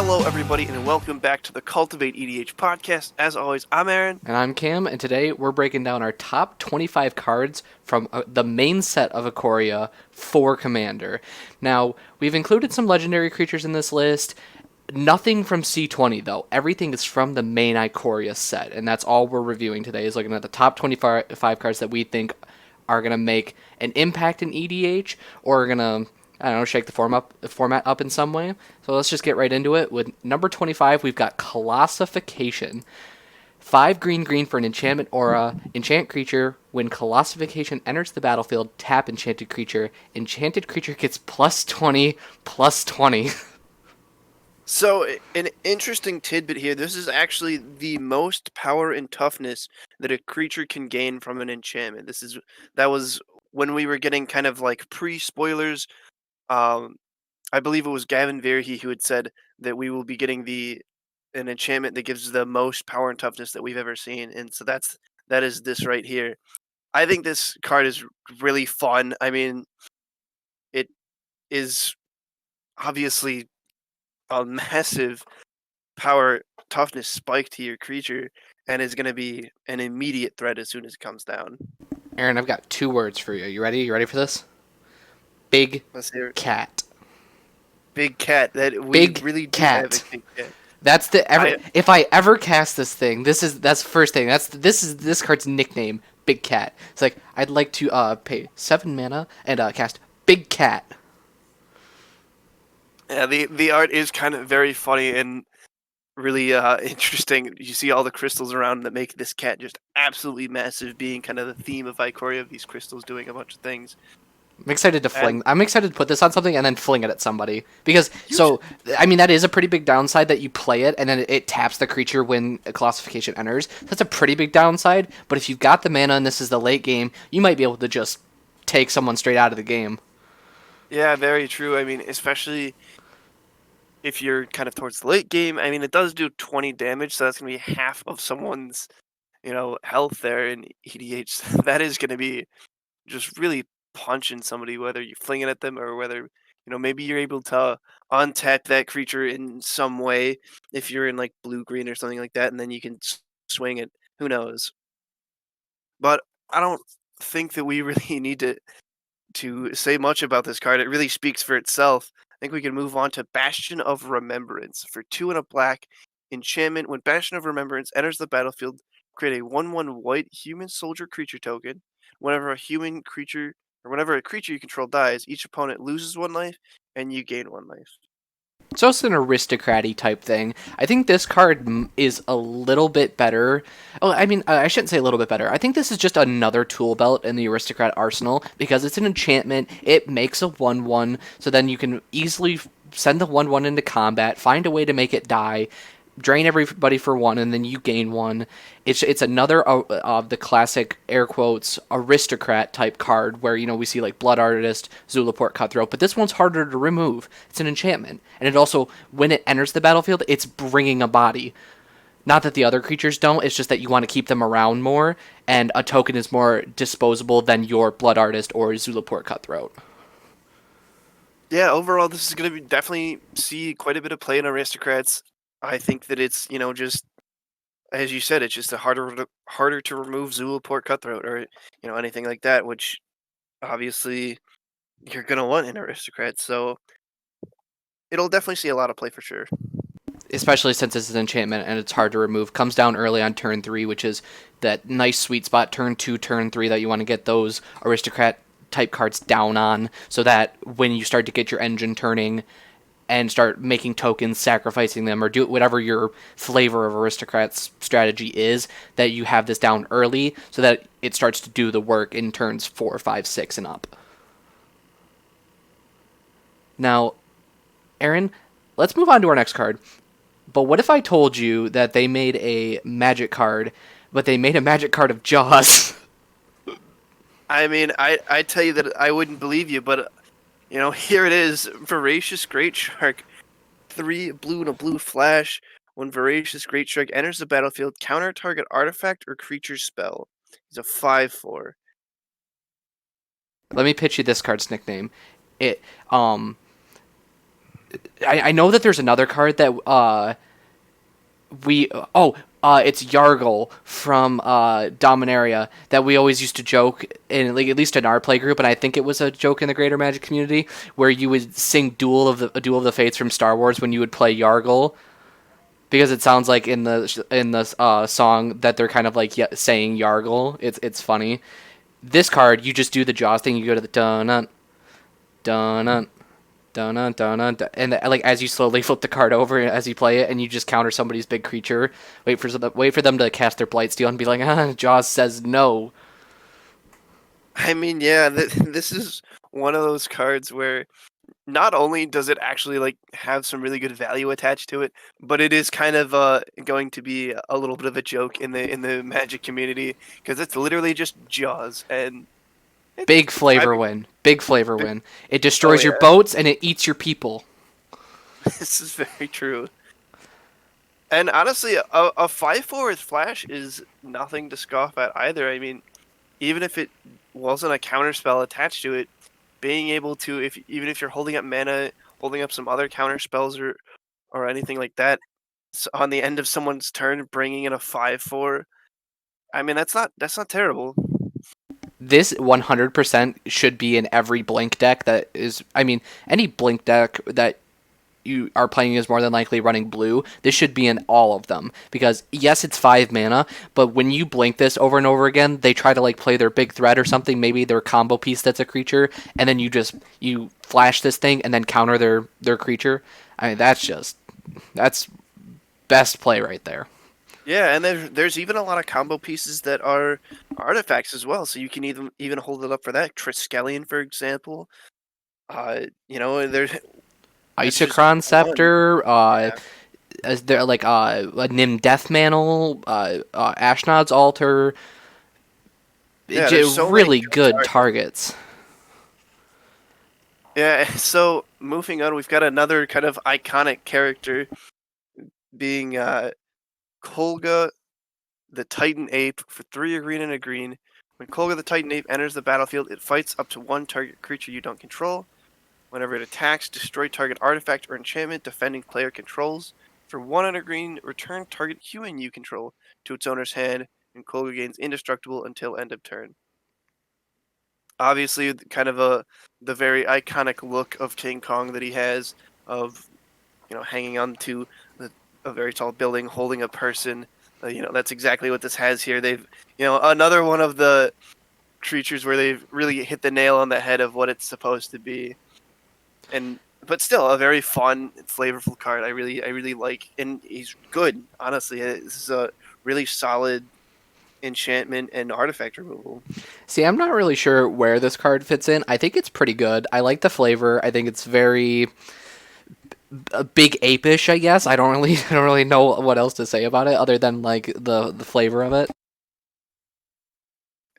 Hello, everybody, and welcome back to the Cultivate E.D.H podcast. As always, I'm Aaron. And I'm Cam, and today we're breaking down our top 25 cards from the main set of Ikoria for Commander. Now, we've included some legendary creatures in this list. Nothing from C20, though. Everything is from the main Ikoria set, and that's all we're reviewing today, is looking at the top 25 cards that we think are going to make an impact in EDH, or are going to, I don't know, shake the format up in some way. So let's just get right into it. With number 25, we've got Kalasafication. 5 green for an enchantment aura. Enchant creature. When Kalasafication enters the battlefield, tap enchanted creature. Enchanted creature gets +20/+20. So, an interesting tidbit here. This is actually the most power and toughness that a creature can gain from an enchantment. That was when we were getting kind of like pre-spoilers. I believe it was Gavin Verhey who had said that we will be getting an enchantment that gives the most power and toughness that we've ever seen, and so that is this right here. I think this card is really fun. I mean, it is obviously a massive power toughness spike to your creature and is going to be an immediate threat as soon as it comes down. Aaron, I've got 2 words for you. You ready? You ready for this? Big Let's hear it. cat. Big cat. That we Big really do cat. have a big cat. That's if I ever cast this thing, that's the first thing. This card's nickname, Big Cat. It's like, I'd like to pay 7 mana and cast Big Cat. Yeah, the art is kind of very funny and really interesting. You see all the crystals around that make this cat just absolutely massive, being kind of the theme of Ikoria, of these crystals doing a bunch of things. I'm excited to put this on something and then fling it at somebody. Because, I mean, that is a pretty big downside, that you play it and then it taps the creature when a Kalasafication enters. That's a pretty big downside, but if you've got the mana and this is the late game, you might be able to just take someone straight out of the game. Yeah, very true. I mean, especially if you're kind of towards the late game. I mean, it does do 20 damage, so that's going to be half of someone's, health there in EDH. That is going to be just really punching somebody, whether you fling it at them or whether, maybe you're able to untap that creature in some way if you're in like blue-green or something like that, and then you can swing it. Who knows? But I don't think that we really need to say much about this card. It really speaks for itself. I think we can move on to Bastion of Remembrance. For 2 and a black enchantment, when Bastion of Remembrance enters the battlefield, create a 1/1 white human soldier creature token. Whenever a creature you control dies, each opponent loses 1 life and you gain 1 life. It's also an aristocrat-y type thing. I think this card is a little bit better. Oh, I mean, I shouldn't say a little bit better. I think this is just another tool belt in the aristocrat arsenal, because it's an enchantment. It makes a 1/1, so then you can easily send the 1/1 into combat, find a way to make it die, drain everybody for 1, and then you gain 1. It's another of the classic, air quotes, aristocrat type card where, we see like Blood Artist, Zulaport, Cutthroat, but this one's harder to remove. It's an enchantment. And it also, when it enters the battlefield, it's bringing a body. Not that the other creatures don't, it's just that you want to keep them around more, and a token is more disposable than your Blood Artist or Zulaport, Cutthroat. Yeah, overall, this is going to definitely see quite a bit of play in aristocrats. I think that it's, just as you said, it's just harder to remove Zulaport, Cutthroat, or anything like that, which obviously you're gonna want in aristocrats. So it'll definitely see a lot of play for sure. Especially since it's an enchantment and it's hard to remove. Comes down early on turn 3, which is that nice sweet spot, turn 2, turn 3, that you want to get those aristocrat type cards down on, so that when you start to get your engine turning and start making tokens, sacrificing them, or do whatever your flavor of aristocrats strategy is, that you have this down early so that it starts to do the work in turns 4, 5, 6, and up. Now, Aaron, let's move on to our next card. But what if I told you that they made a magic card, but they made a magic card of Jaws? I mean, I tell you that I wouldn't believe you, but here it is. Voracious Great Shark. 3 blue and a blue flash. When Voracious Great Shark enters the battlefield, counter target artifact or creature spell. He's a 5/4. Let me pitch you this card's nickname. I know that there's another card that we it's Yargle from Dominaria that we always used to joke in, like, at least in our play group, and I think it was a joke in the greater Magic community, where you would sing Duel of the Fates from Star Wars when you would play Yargle, because it sounds like in the song that they're kind of like saying Yargle. It's funny. This card, you just do the Jaws thing. You go to the dun dun dun dun dun dun dun, and like as you slowly flip the card over as you play it, and you just counter somebody's big creature. Wait for them to cast their Blightsteel and be like, Jaws says no. I mean, yeah, this is one of those cards where not only does it actually like have some really good value attached to it, but it is kind of going to be a little bit of a joke in the Magic community because it's literally just Jaws and it, Big I flavor mean, win. Big flavor it- win. It oh destroys your yeah, boats and it eats your people. this is very true. And honestly, a 5/4 with Flash is nothing to scoff at either. I mean, even if it wasn't a counter spell attached to it, being able to, if even if you're holding up mana, holding up some other counter spells or anything like that, on the end of someone's turn, bringing in a 5/4. I mean, that's not terrible. This 100% should be in every Blink deck that is. I mean, any Blink deck that you are playing is more than likely running blue. This should be in all of them because yes, it's 5 mana, but when you blink this over and over again, they try to like play their big threat or something, maybe their combo piece that's a creature, and then you flash this thing and then counter their creature. I mean, that's best play right there. Yeah, and there's even a lot of combo pieces that are artifacts as well, so you can even hold it up for that. Triskelion, for example. There's that's just Isochron one. Scepter, Yeah, is there like a Nim Death Mantle, Ashnod's Altar, yeah. There's so many really good good targets. targets. Yeah. So moving on, we've got another kind of iconic character being Kolga the Titan Ape for 3 green and a green. When Koga the Titan Ape enters the battlefield, it fights up to one target creature you don't control. Whenever it attacks, destroy target artifact or enchantment defending player controls. For 1 and a green, return target human you control to its owner's hand, and Koga gains indestructible until end of turn. Obviously, kind of the very iconic look of King Kong that he has, of hanging on to a very tall building, holding a person. That's exactly what this has here. They've, another one of the creatures where they've really hit the nail on the head of what it's supposed to be. And but still a very fun, flavorful card. I really like, and he's good. Honestly, this is a really solid enchantment and artifact removal. See, I'm not really sure where this card fits in. I think it's pretty good. I like the flavor. I think it's very big apish, I guess. I don't really know what else to say about it other than like the flavor of it.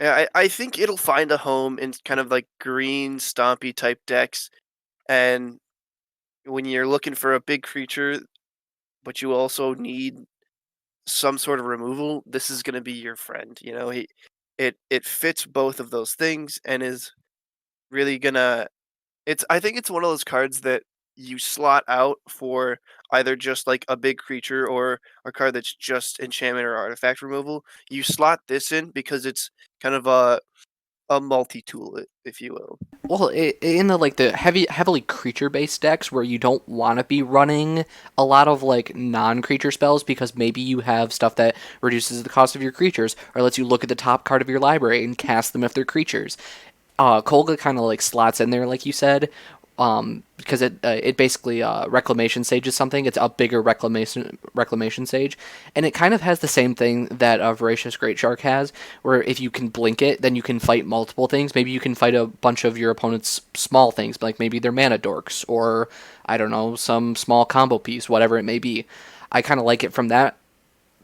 Yeah, I think it'll find a home in kind of like green stompy type decks, and when you're looking for a big creature, but you also need some sort of removal, this is going to be your friend. It fits both of those things and is really gonna. It's I think it's one of those cards that you slot out for either just like a big creature or a card that's just enchantment or artifact removal. You slot this in because it's kind of a multi tool, if you will. Well, in the like the heavily creature based decks where you don't want to be running a lot of like non creature spells because maybe you have stuff that reduces the cost of your creatures or lets you look at the top card of your library and cast them if they're creatures. Kolga kind of like slots in there, like you said, because it basically reclamation sages something. It's a bigger reclamation sage, and it kind of has the same thing that a Voracious Great Shark has, where if you can blink it, then you can fight multiple things. Maybe you can fight a bunch of your opponent's small things, like maybe they're mana dorks or I don't know, some small combo piece, whatever it may be. I kind of like it from that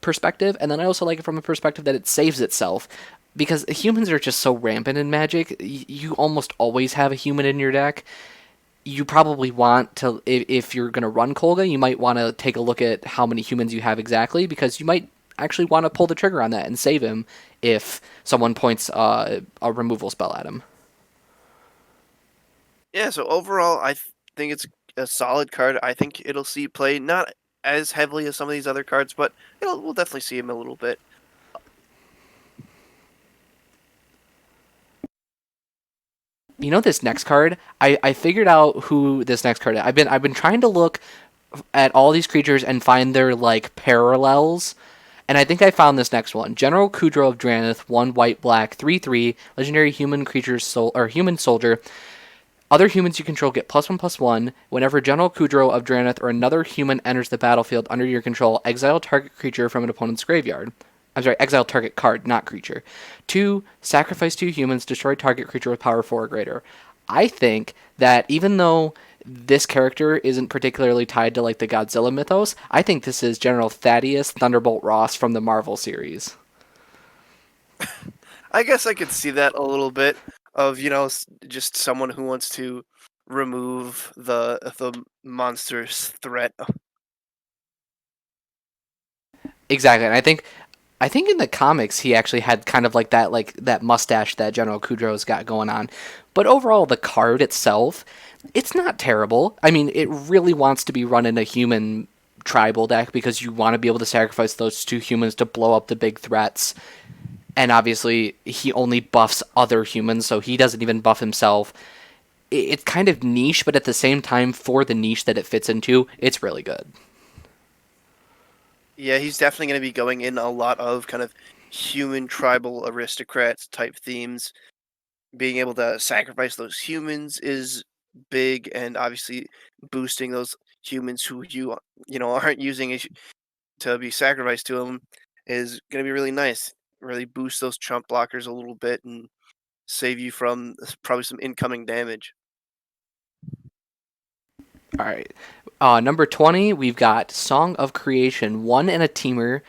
perspective, and then I also like it from the perspective that it saves itself. Because humans are just so rampant in Magic, you almost always have a human in your deck. You probably want to, if you're going to run Kolga, you might want to take a look at how many humans you have exactly, because you might actually want to pull the trigger on that and save him if someone points a removal spell at him. Yeah, so overall, think it's a solid card. I think it'll see play not as heavily as some of these other cards, but we'll definitely see him a little bit. You know this next card? I figured out who this next card is. I've been trying to look at all these creatures and find their like parallels. And I think I found this next one. General Kudrow of Granilith, 1 white black, 3/3, legendary human creature or human soldier. Other humans you control get +1/+1. Whenever General Kudrow of Dranith or another human enters the battlefield under your control, exile target creature from an opponent's graveyard. I'm sorry, exile target card, not creature. 2, sacrifice 2 humans, destroy target creature with power 4 or greater. I think that even though this character isn't particularly tied to like the Godzilla mythos, I think this is General Thaddeus Thunderbolt Ross from the Marvel series. I guess I could see that a little bit of just someone who wants to remove the monstrous threat. Exactly, and I think in the comics he actually had kind of like that mustache that General Kudrow's got going on. But overall, the card itself, it's not terrible. I mean, it really wants to be run in a human tribal deck because you want to be able to sacrifice those 2 humans to blow up the big threats. And obviously, he only buffs other humans, so he doesn't even buff himself. It's kind of niche, but at the same time, for the niche that it fits into, it's really good. Yeah, he's definitely going to be going in a lot of kind of human tribal aristocrats type themes. Being able to sacrifice those humans is big, and obviously boosting those humans who you aren't using to be sacrificed to him is going to be really nice. Really boost those chump blockers a little bit and save you from probably some incoming damage. All right. Number 20, we've got Song of Creation, 1 and a teamer,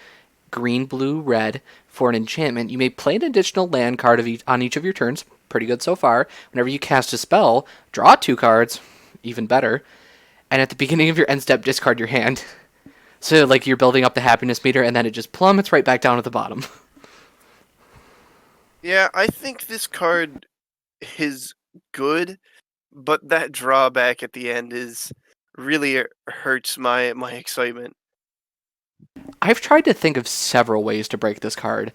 green, blue, red. For an enchantment, you may play an additional land card on each of your turns. Pretty good so far. Whenever you cast a spell, draw 2 cards. Even better. And at the beginning of your end step, discard your hand. So, like, you're building up the happiness meter, and then it just plummets right back down at the bottom. Yeah, I think this card is good, but that drawback at the end is really hurts my excitement. I've tried to think of several ways to break this card,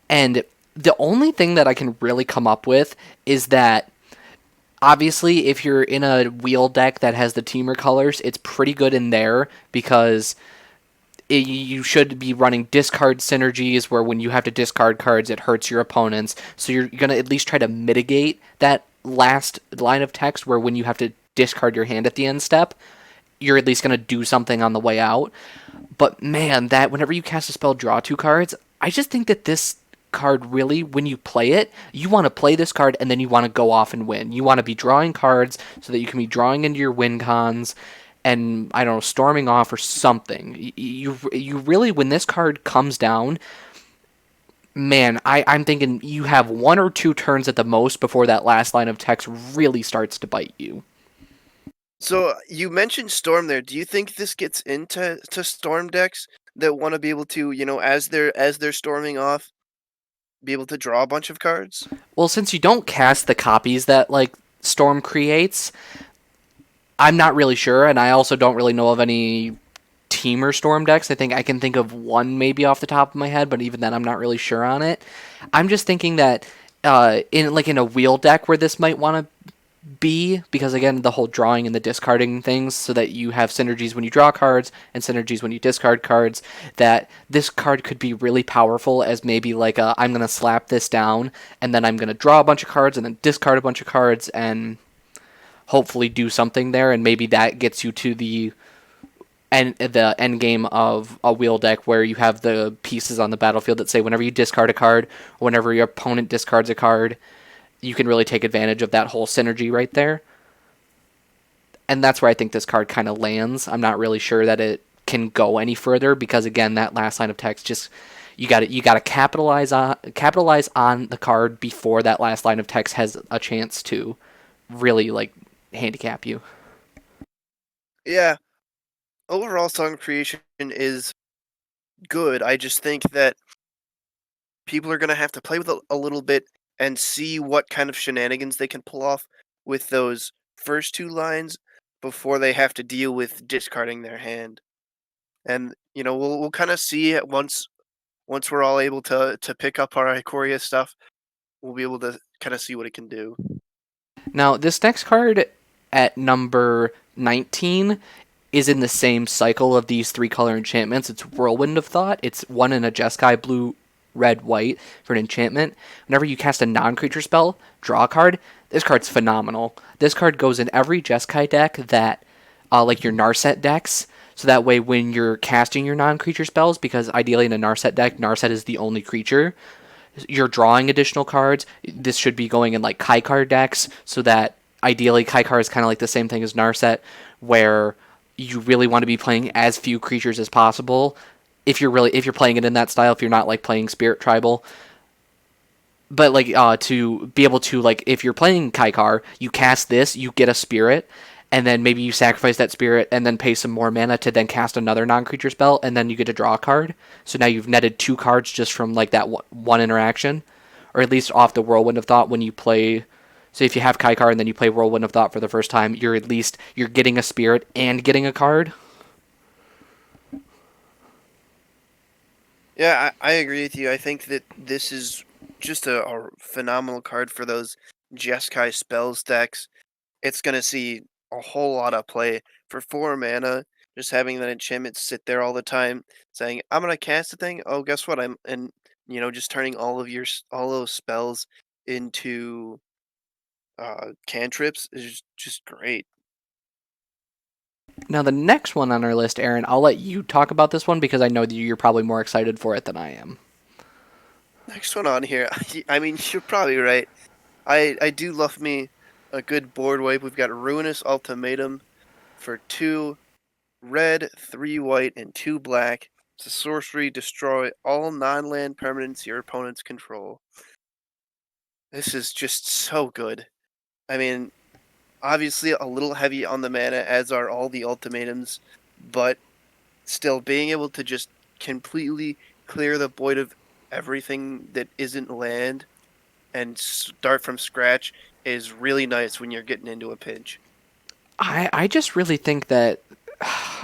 and the only thing that I can really come up with is that obviously if you're in a wheel deck that has the teamer colors, it's pretty good in there because you should be running discard synergies where when you have to discard cards, it hurts your opponents. So you're going to at least try to mitigate that last line of text where when you have to discard your hand at the end step, you're at least going to do something on the way out. But man, that whenever you cast a spell, draw 2 cards, I just think that this card really, when you play it, you want to play this card and then you want to go off and win. You want to be drawing cards so that you can be drawing into your win cons and, I don't know, storming off or something. You really, when this card comes down, man, I'm thinking you have 1 or 2 turns at the most before that last line of text really starts to bite you. So you mentioned Storm there. Do you think this gets into Storm decks that want to be able to, as they're storming off, be able to draw a bunch of cards? Well, since you don't cast the copies that, like, Storm creates, I'm not really sure, and I also don't really know of any teamer Storm decks. I think I can think of one maybe off the top of my head, but even then I'm not really sure on it. I'm just thinking that in a wheel deck where this might want to be, because again the whole drawing and the discarding things, so that you have synergies when you draw cards and synergies when you discard cards, that this card could be really powerful as maybe like I'm going to slap this down and then I'm going to draw a bunch of cards and then discard a bunch of cards and hopefully do something there, and maybe that gets you to the end game of a wheel deck where you have the pieces on the battlefield that say whenever you discard a card or whenever your opponent discards a card, you can really take advantage of that whole synergy right there. And that's where I think this card kind of lands. I'm not really sure that it can go any further because again, that last line of text just you got to capitalize on the card before that last line of text has a chance to really like handicap you. Yeah. Overall, song creation is good. I just think that people are going to have to play with a little bit and see what kind of shenanigans they can pull off with those first 2 lines before they have to deal with discarding their hand. And we'll kind of see it once we're all able to pick up our Ikoria stuff. We'll be able to kind of see what it can do. Now, this next card at number 19 is in the same cycle of these three color enchantments. It's Whirlwind of Thought. It's one in a Jeskai blue, red, white for an enchantment. Whenever you cast a non-creature spell, draw a card. This card's phenomenal. This card goes in every Jeskai deck that, like your Narset decks. So that way, when you're casting your non-creature spells, because ideally in a Narset deck, Narset is the only creature, you're drawing additional cards. This should be going in like Kaikar decks, so that ideally Kaikar is kind of like the same thing as Narset, where you really want to be playing as few creatures as possible. If you're playing it in that style, if you're not like playing Spirit Tribal, but like to be able to, like, if you're playing Kaikar, you cast this, you get a spirit, and then maybe you sacrifice that spirit and then pay some more mana to then cast another non-creature spell, and then you get to draw a card. So now you've netted 2 cards just from like that one interaction, or at least off the Whirlwind of Thought when you play. So if you have Kaikar and then you play Whirlwind of Thought for the first time, you're getting a spirit and getting a card. Yeah, I agree with you. I think that this is just a phenomenal card for those Jeskai spells decks. It's going to see a whole lot of play for 4 mana. Just having that enchantment sit there all the time, saying, "I'm going to cast a thing." Oh, guess what? Just turning all those spells into cantrips is just great. Now the next one on our list, Aaron, I'll let you talk about this one because I know that you're probably more excited for it than I am. Next one on here, I mean, you're probably right. I do love me a good board wipe. We've got Ruinous Ultimatum for 2 red, 3 white, and 2 black. It's a sorcery. Destroy all non-land permanents your opponents control. This is just so good. I mean, obviously a little heavy on the mana, as are all the ultimatums, but still being able to just completely clear the void of everything that isn't land and start from scratch is really nice when you're getting into a pinch. I just really think that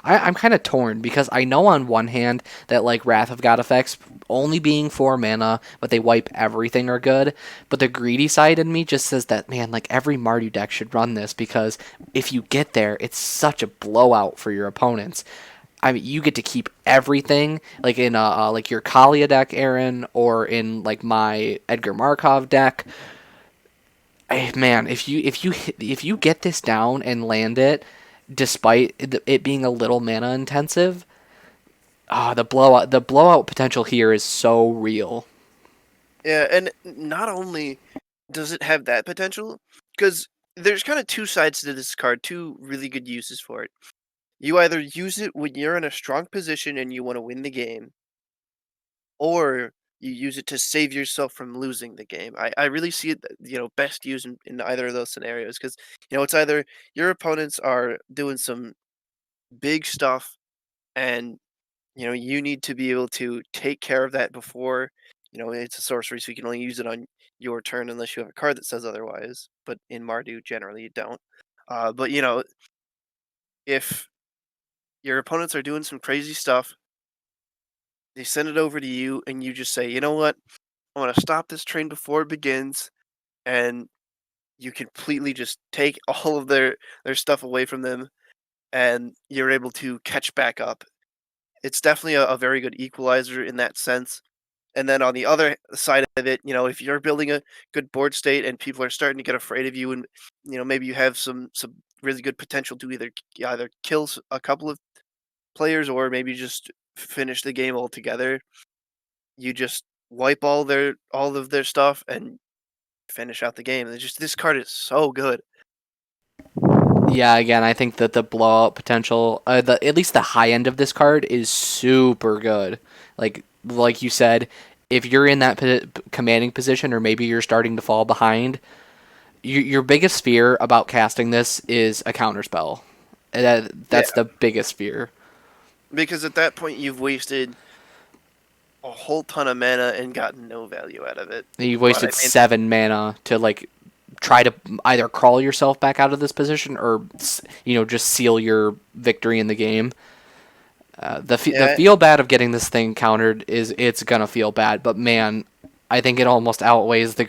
I'm kind of torn because I know on one hand that like Wrath of God effects only being 4 mana, but they wipe everything are good. But the greedy side in me just says that, man, like every Mardu deck should run this because if you get there, it's such a blowout for your opponents. I mean, you get to keep everything, like in like your Kalia deck, Aaron, or in like my Edgar Markov deck. Man, if you get this down and land it, despite it being a little mana intensive, the blowout potential here is so real. Yeah, and not only does it have that potential, because there's kind of 2 sides to this card, 2 really good uses for it. You either use it when you're in a strong position and you want to win the game, or you use it to save yourself from losing the game. I really see it, best used in either of those scenarios, because it's either your opponents are doing some big stuff, and you need to be able to take care of that before. It's a sorcery, so you can only use it on your turn unless you have a card that says otherwise. But in Mardu, generally you don't. But if your opponents are doing some crazy stuff, they send it over to you, and you just say, "You know what? I want to stop this train before it begins," and you completely just take all of their stuff away from them, and you're able to catch back up. It's definitely a very good equalizer in that sense. And then on the other side of it, if you're building a good board state and people are starting to get afraid of you, and maybe you have some really good potential to either kill a couple of players or maybe just finish the game altogether, you just wipe all of their stuff and finish out the game. This card is so good. Yeah, again, I think that the blowout potential, at least the high end of this card is super good. Like you said, if you're in that commanding position, or maybe you're starting to fall behind, your biggest fear about casting this is a counterspell. Yeah, That's the biggest fear. because at that point you've wasted a whole ton of mana and gotten no value out of it. You've But I wasted mean, 7 mana to like try to either crawl yourself back out of this position or just seal your victory in the game. The Yeah, feel bad of getting this thing countered is it's gonna feel bad, but man, I think it almost outweighs the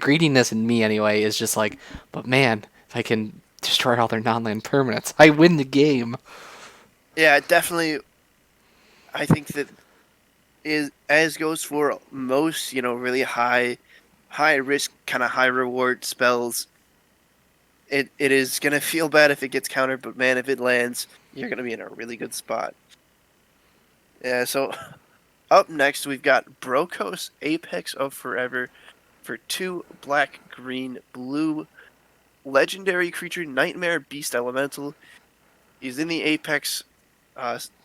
greediness in me anyway. Is just like, but man, if I can destroy all their non-land permanents, I win the game. yeah, definitely. I think that is as goes for most, really high risk, kind of high reward spells. It is gonna feel bad if it gets countered, but man, if it lands, you're gonna be in a really good spot. Yeah. So up next, we've got Brocoase, Apex of Forever, for 2 black, green, blue, legendary creature, Nightmare Beast Elemental. He's in the Apex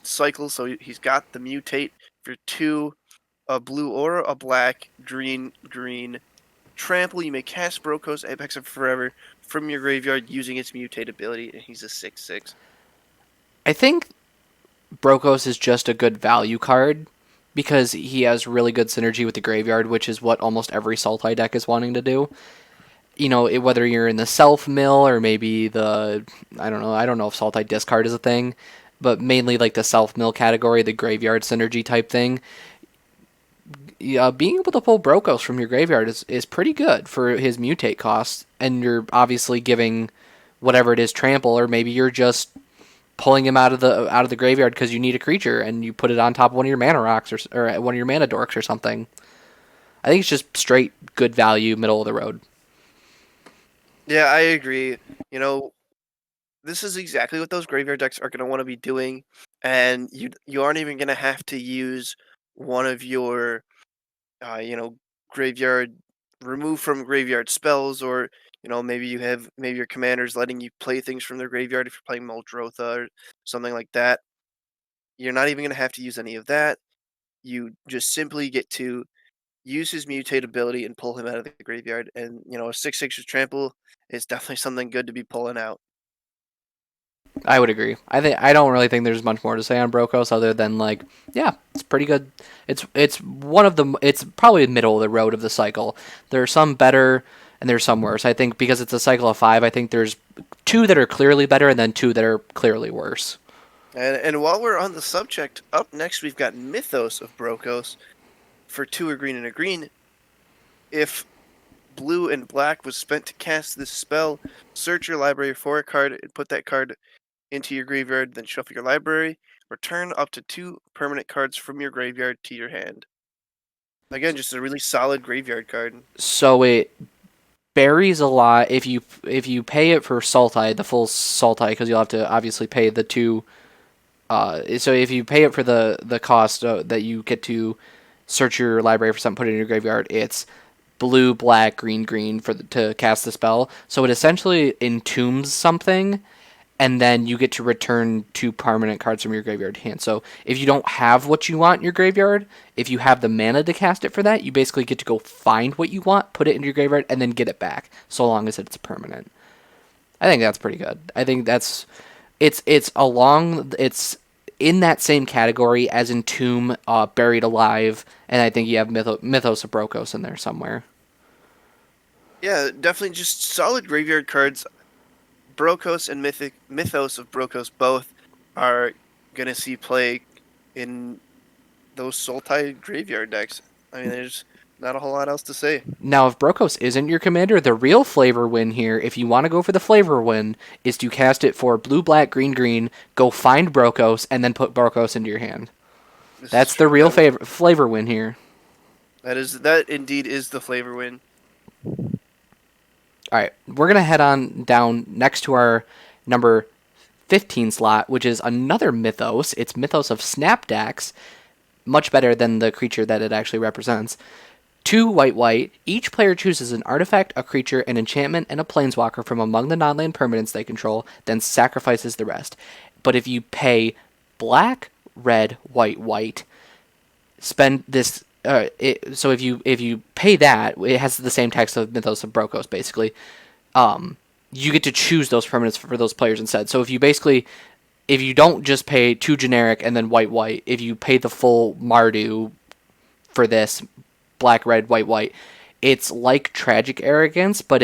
cycle, so he's got the mutate for 2, a blue or a black, green, green. Trample, you may cast Brocoase, Apex of Forever from your graveyard using its mutate ability, and he's a 6/6. I think Brokos is just a good value card because he has really good synergy with the graveyard, which is what almost every Sultai deck is wanting to do. Whether you're in the self mill or maybe I don't know if Sultai discard is a thing, but mainly like the self mill category, the graveyard synergy type thing. Being able to pull Brokos from your graveyard is pretty good for his mutate cost, and you're obviously giving whatever it is trample, or maybe you're just pulling him out of the graveyard because you need a creature and you put it on top of one of your mana rocks or one of your mana dorks or something. I think it's just straight good value, middle of the road. Yeah, I agree. This is exactly what those graveyard decks are going to want to be doing, and you aren't even going to have to use one of your uh, you know, graveyard remove from graveyard spells, or maybe your commander's letting you play things from their graveyard if you're playing Muldrotha or something like that. You're not even gonna have to use any of that. You just simply get to use his mutate ability and pull him out of the graveyard. And a 6/6 with trample is definitely something good to be pulling out. I would agree. I don't really think there's much more to say on Brokos other than like, yeah, it's pretty good. It's probably middle of the road of the cycle. There are some better and there's some worse. I think because it's a cycle of 5, I think there's 2 that are clearly better and then 2 that are clearly worse. And while we're on the subject, up next we've got Mythos of Brokos for 2 a green and a green. If blue and black was spent to cast this spell, search your library for a card and put that card into your graveyard, then shuffle your library. Return up to 2 permanent cards from your graveyard to your hand. Again, just a really solid graveyard card. So it buries a lot if you pay it for Sultai, the full Sultai, because you'll have to obviously pay the 2. So if you pay it for the cost that you get to search your library for something, put it in your graveyard, it's blue, black, green, green to cast the spell. So it essentially entombs something, and then you get to return 2 permanent cards from your graveyard to hand. So if you don't have what you want in your graveyard, if you have the mana to cast it for that, you basically get to go find what you want, put it into your graveyard, and then get it back, so long as it's permanent. I think that's pretty good. I think that's it's in that same category as Entomb, Buried Alive, and I think you have Mythos of Brokos in there somewhere. Yeah, definitely just solid graveyard cards. Brokos and Mythos of Brokos both are going to see play in those Sultai graveyard decks. I mean, there's not a whole lot else to say. Now, if Brokos isn't your commander, the real flavor win here, if you want to go for the flavor win, is to cast it for blue, black, green, green, go find Brokos, and then put Brokos into your hand. That's the real flavor win here. That indeed is the flavor win. All right, we're going to head on down next to our number 15 slot, which is another Mythos. It's Mythos of Snapdax, much better than the creature that it actually represents. 2 white. Each player chooses an artifact, a creature, an enchantment, and a planeswalker from among the non-land permanents they control, then sacrifices the rest. But if you pay black, red, white, spend this. So if you pay that, it has the same text of Mythos of Brokos, basically. You get to choose those permanents for those players instead. So if you don't just pay 2 generic and then white, if you pay the full Mardu for this black, red, white, it's like Tragic Arrogance, but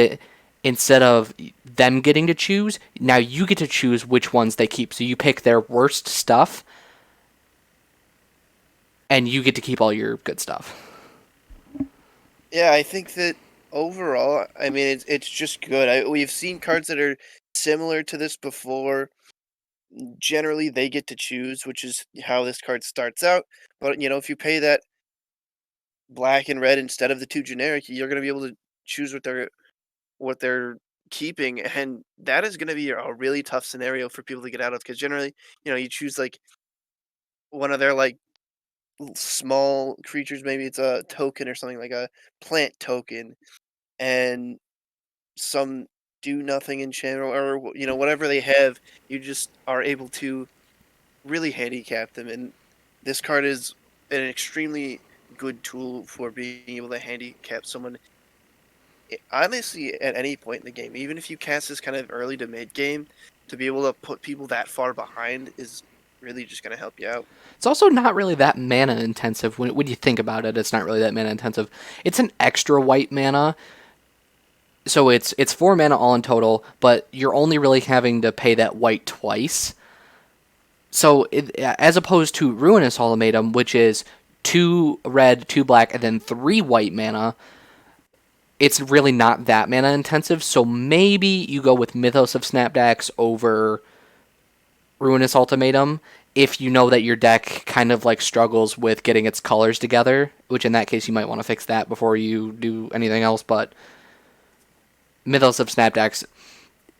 instead of them getting to choose, now you get to choose which ones they keep. So you pick their worst stuff, and you get to keep all your good stuff. Yeah, I think that overall, I mean, it's just good. We've seen cards that are similar to this before. Generally, they get to choose, which is how this card starts out. But if you pay that black and red instead of the two generic, you're going to be able to choose what they're keeping, and that is going to be a really tough scenario for people to get out of because generally, you choose like one of their like small creatures. Maybe it's a token or something like a plant token, and some do nothing in general, or whatever they have. You just are able to really handicap them, and this card is an extremely good tool for being able to handicap someone. Honestly, at any point in the game, even if you cast this kind of early to mid game, to be able to put people that far behind is really just going to help you out. It's also not really that mana intensive when you think about it. It's not really that mana intensive. It's an extra white mana, so it's 4 mana all in total, but you're only really having to pay that white twice. So as opposed to Ruinous Ultimatum, which is 2 red, 2 black, and then 3 white mana, it's really not that mana intensive. So maybe you go with Mythos of Snapbacks over Ruinous Ultimatum if you know that your deck kind of like struggles with getting its colors together, which in that case you might want to fix that before you do anything else. But Mythos of Snapbacks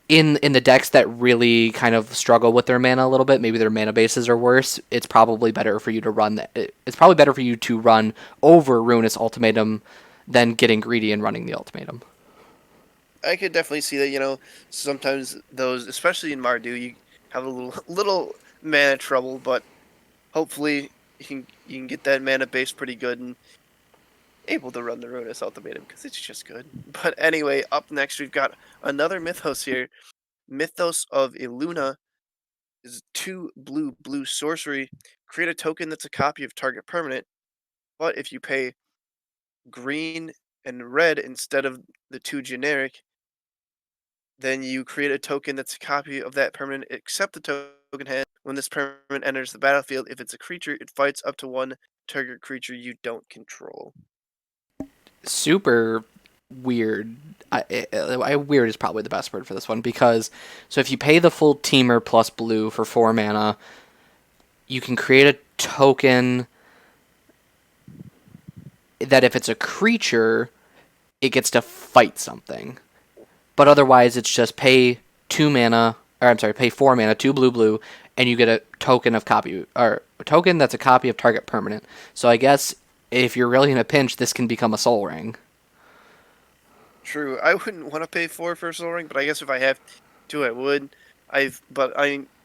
in the decks that really kind of struggle with their mana a little bit, maybe their mana bases are worse, it's probably better for you to run that. It's probably better for you to run over Ruinous Ultimatum than getting greedy and running the Ultimatum. I could definitely see that. Sometimes those, especially in Mardu, you have a little mana trouble, but hopefully you can get that mana base pretty good and able to run the Ruinous Ultimatum because it's just good. But anyway, up next we've got another Mythos here. Mythos of Aluna is 2 blue sorcery. Create a token that's a copy of target permanent, but if you pay green and red instead of the 2 generic, then you create a token that's a copy of that permanent, except the token has. When this permanent enters the battlefield, if it's a creature, it fights up to 1 target creature you don't control. Super weird. Weird is probably the best word for this one because so if you pay the full teamer plus blue for 4 mana, you can create a token that if it's a creature, it gets to fight something. But otherwise, it's just pay 2 mana, or I'm sorry, pay 4 mana, 2 blue, and you get a token of copy, or a token that's a copy of target permanent. So I guess if you're really in a pinch, this can become a Soul Ring. True, I wouldn't want to pay 4 for a Soul Ring, but I guess if I have to, I would. But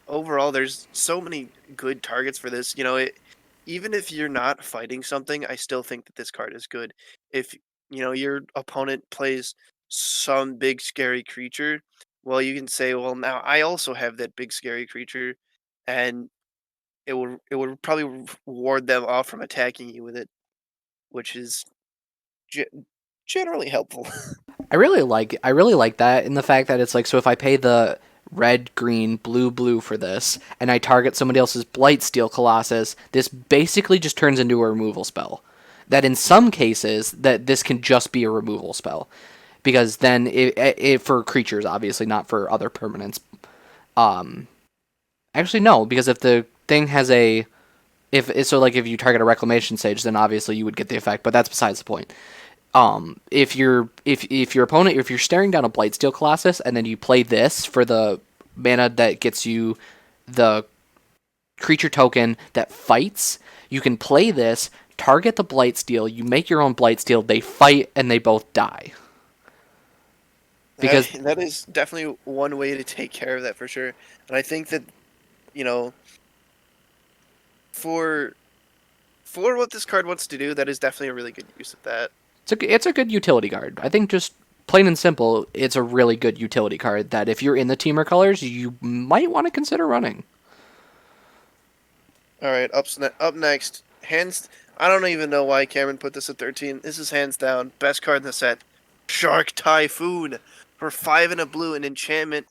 overall, there's so many good targets for this. Even if you're not fighting something, I still think that this card is good. If your opponent plays some big scary creature, well, you can say, well, now I also have that big scary creature, and it would probably ward them off from attacking you with it, which is ge- generally helpful. I really like that in the fact that it's like so if I pay the red, green, blue for this, and I target somebody else's Blightsteel Colossus, this basically just turns into a removal spell. That in some cases that this can just be a removal spell, because then it for creatures obviously not for other permanents. Um, Actually no, because if the thing has a if so like if you target a Reclamation Sage, then obviously you would get the effect, but that's besides the point. If your opponent if you're staring down a Blightsteel Colossus and then you play this for the mana that gets you the creature token that fights, you can play this, target the Blightsteel, you make your own Blightsteel, they fight and they both die. That Because that is definitely one way to take care of that for sure. And I think that, you know, for for what this card wants to do, that is definitely a really good use of that. it's a good utility card. I think just plain and simple, it's a really good utility card that if you're in the teamer colors, you might want to consider running. All right, up next, hands. I don't even know why Cameron put this at 13. This is hands down best card in the set. Shark Typhoon. For 5 and a blue, an enchantment.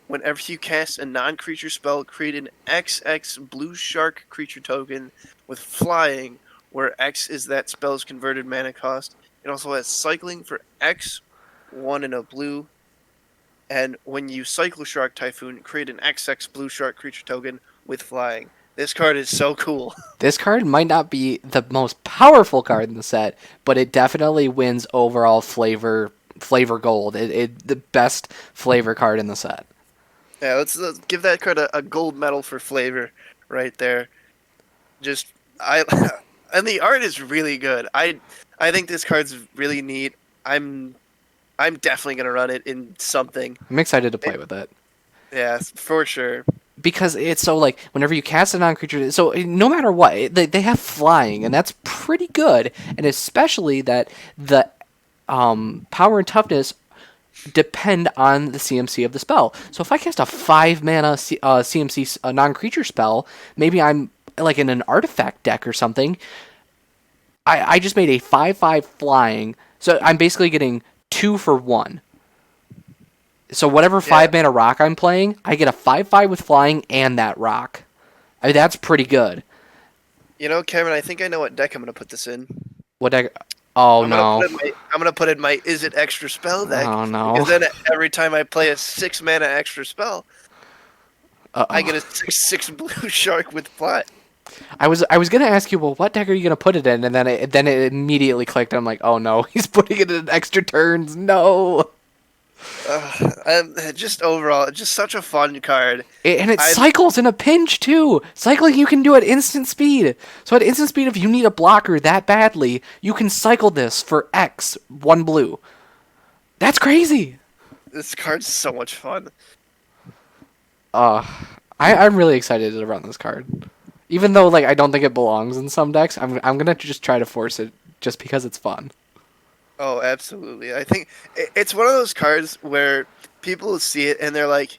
Whenever you cast a non-creature spell, create an XX blue shark creature token with flying, where X is that spell's converted mana cost. It also has cycling for X, 1 and a blue. And when you cycle Shark Typhoon, create an XX blue shark creature token with flying. This card is so cool. This card might not be the most powerful card in the set, but it definitely wins overall flavor gold. The best flavor card in the set. Yeah, let's give that card a gold medal for flavor right there. Just I and the art is really good. I think this card's really neat. I'm I'm definitely gonna run it in something. I'm excited to play It, with it. yeah, for sure. Because it's so like whenever you cast a non-creature, so no matter what, they have flying, and that's pretty good. And especially that the power and toughness depend on the CMC of the spell. So if I cast a 5 mana CMC non-creature spell, maybe I'm like in an artifact deck or something. I just made a 5/5 flying, so I'm basically getting 2 for 1. So whatever Yeah, 5 mana rock I'm playing, I get a 5/5 with flying and that rock. I mean, that's pretty good. Cameron, I think I know what deck I'm gonna put this in. What deck? Oh I'm gonna no! put in my I'm gonna put in my Is It Extra Spell deck Oh no! because then every time I play a 6 mana extra spell, I Uh-oh. get a 6/6 blue shark with fly. I was gonna ask you, well, what deck are you gonna put it in? And then it immediately clicked. I'm like, oh no, he's putting it in extra turns. No. Just overall, just such a fun card. And it I cycles in a pinch too. Cycling you can do at instant speed. So at instant speed, if you need a blocker that badly, you can cycle this for X 1 blue. That's crazy. This card's so much fun. Uh, I'm really excited to run this card. Even though like I don't think it belongs in some decks, I'm gonna just try to force it just because it's fun. Oh, absolutely. I think it's one of those cards where people see it and they're like,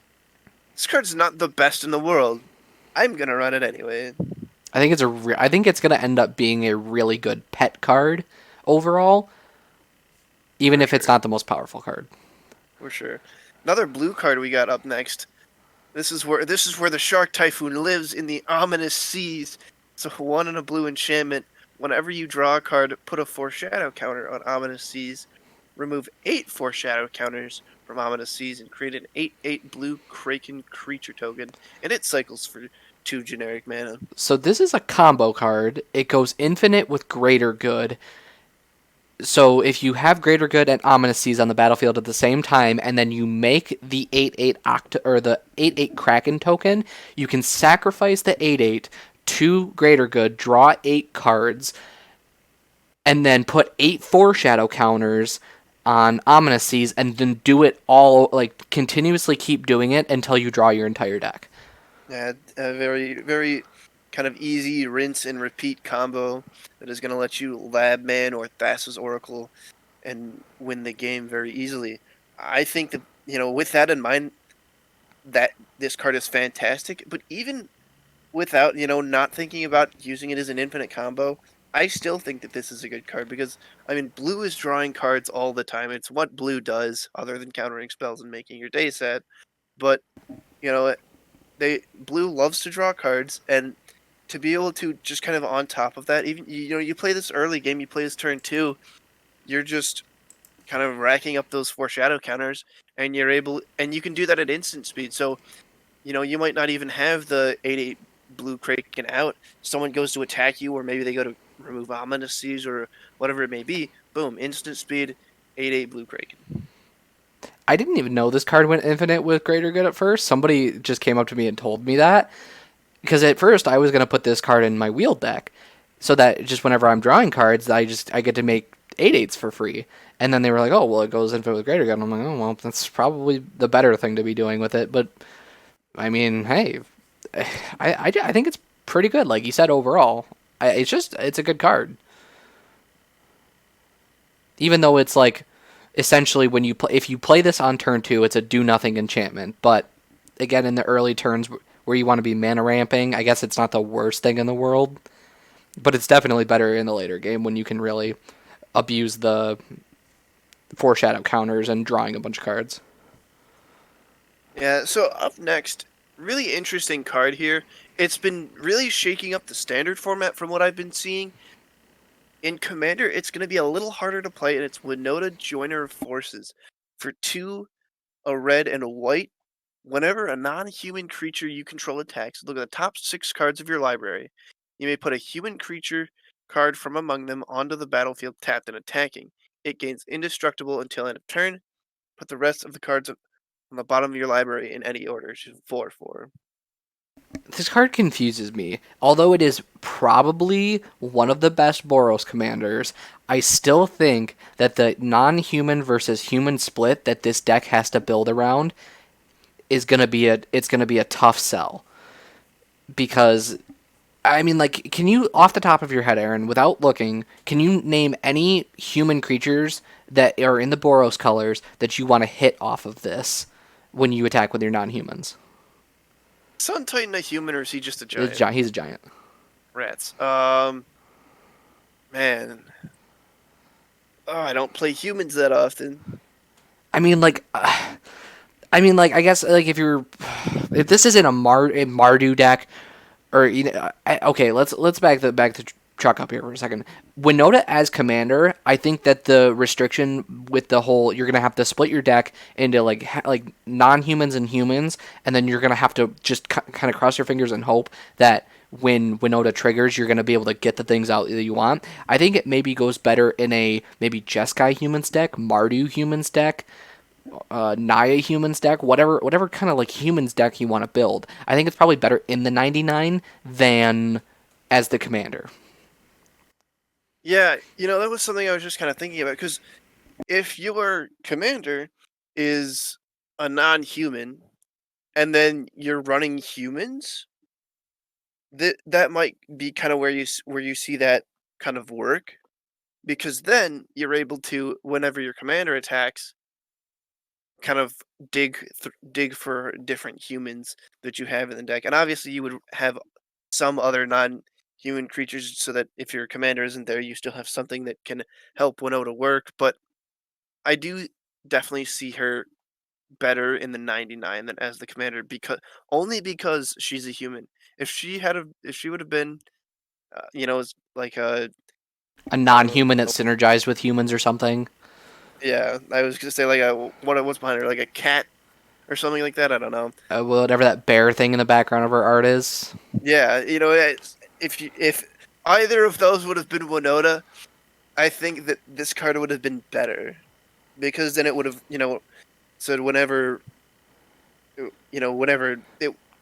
"This card's not the best in the world. I'm gonna run it anyway." I think it's gonna end up being a really good pet card overall, even For if it's sure. not the most powerful card. For sure. Another blue card we got up next. This is where the Shark Typhoon lives in the ominous seas. It's a 1 and a blue enchantment. Whenever you draw a card, put a foreshadow counter on ominous seas. Remove 8 foreshadow counters from ominous seas and create an 8/8 blue Kraken creature token. And it cycles for 2 generic mana. So this is a combo card. It goes infinite with Greater Good. So if you have Greater Good and Ominous Seas on the battlefield at the same time, and then you make the 8/8 or the 8/8 Kraken token, you can sacrifice the 8/8 to Greater Good, draw 8 cards, and then put 8 foreshadow counters on Ominous Seas, and then do it all, like continuously keep doing it until you draw your entire deck. Yeah, a very, very kind of easy rinse and repeat combo that is going to let you Lab Man or Thassa's Oracle and win the game very easily. I think that, with that in mind, that this card is fantastic, but even without, not thinking about using it as an infinite combo, I still think that this is a good card because, I mean, blue is drawing cards all the time. It's what blue does other than countering spells and making your day sad. But, you know, blue loves to draw cards, and to be able to just kind of on top of that, even you play this early game, you play this turn 2, you're just kind of racking up those foreshadow counters, and you can do that at instant speed. So you might not even have the 8/8 blue Kraken out. Someone goes to attack you, or maybe they go to remove ominous seas or whatever it may be. Boom, instant speed, 8/8 blue Kraken. I didn't even know this card went infinite with Greater Good at first. Somebody just came up to me and told me that. Because at first I was going to put this card in my wheel deck, so that just whenever I'm drawing cards, I get to make 8/8s for free. And then they were like, "Oh, well, it goes infinite with Greater Good." And I'm like, "Oh, well, that's probably the better thing to be doing with it." But I mean, hey, I think it's pretty good. Like you said, overall, it's a good card. Even though it's like essentially when you play, if you play this on turn 2, it's a do nothing enchantment. But again, in the early turns where you want to be mana ramping, I guess it's not the worst thing in the world. But it's definitely better in the later game when you can really abuse the foreshadow counters and drawing a bunch of cards. Yeah, so up next, really interesting card here. It's been really shaking up the standard format from what I've been seeing. In Commander, it's going to be a little harder to play, and it's Winota Joiner of Forces. For 2, a red and a white, whenever a non-human creature you control attacks, look at the top 6 cards of your library. You may put a human creature card from among them onto the battlefield tapped and attacking. It gains indestructible until end of turn. Put the rest of the cards on the bottom of your library in any order. It's just 4/4. This card confuses me. Although it is probably one of the best Boros commanders, I still think that the non-human versus human split that this deck has to build around is gonna be a tough sell. Because I mean, like, can you, off the top of your head, Aaron, without looking, can you name any human creatures that are in the Boros colors that you want to hit off of this when you attack with your non-humans? Sun Titan a human or is he just a He's a giant? He's a giant. Rats. Man. Oh, I don't play humans that often. I mean, like, I guess, like, if this isn't a Mardu deck, or okay, let's back the truck up here for a second. Winota as commander, I think that the restriction with the whole, you're gonna have to split your deck into like non-humans and humans, and then you're gonna have to just kind of cross your fingers and hope that when Winota triggers, you're gonna be able to get the things out that you want. I think it maybe goes better in a maybe Jeskai humans deck, Mardu humans deck, Naya humans deck, whatever kind of like humans deck you want to build. I think it's probably better in the 99 than as the commander. Yeah, that was something I was just kind of thinking about because if your commander is a non-human and then you're running humans, that might be kind of where you see that kind of work because then you're able to whenever your commander attacks kind of dig for different humans that you have in the deck. And obviously you would have some other non-human creatures so that if your commander isn't there, you still have something that can help Winota work. But I do definitely see her better in the 99 than as the commander because she's a human. If she would have been like a A I don't non-human that know. synergized with humans or something. Yeah, I was gonna say like what's behind her, like a cat or something like that. I don't know. Whatever that bear thing in the background of her art is. Yeah, if either of those would have been Winota, I think that this card would have been better because then it would have said whenever it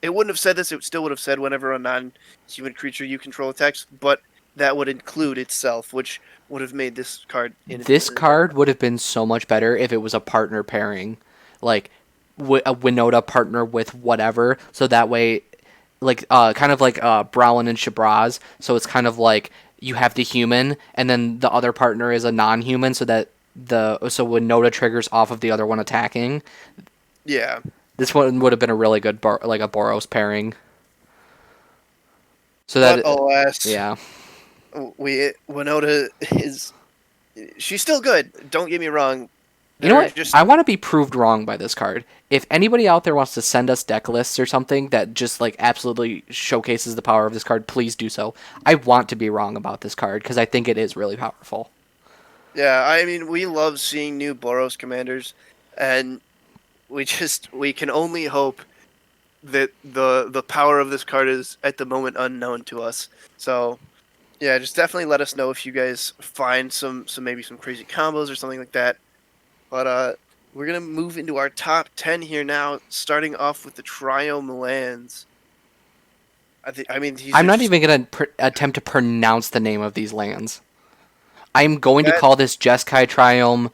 wouldn't have said this. It still would have said whenever a non-human creature you control attacks, but that would include itself, which would have made this card This infinitely better. card would have been so much better if it was a partner pairing, like a Winota partner with whatever, so that way, like kind of like Browin and Shabraz. So it's kind of like you have the human, and then the other partner is a non-human, so that so Winota triggers off of the other one attacking. Yeah, This one would have been a really good like a Boros pairing. So but that alas, yeah. Winota is she's still good. Don't get me wrong. You know They're what? just I want to be proved wrong by this card. If anybody out there wants to send us deck lists or something that just like absolutely showcases the power of this card, please do so. I want to be wrong about this card because I think it is really powerful. yeah. I mean, we love seeing new Boros commanders, and we can only hope that the power of this card is at the moment unknown to us. So yeah, just definitely let us know if you guys find some maybe some crazy combos or something like that. But we're gonna move into our top 10 here now, starting off with the Triome lands. I mean these I'm are not just even going to attempt to pronounce the name of these lands. I'm going to that call this Jeskai Triome,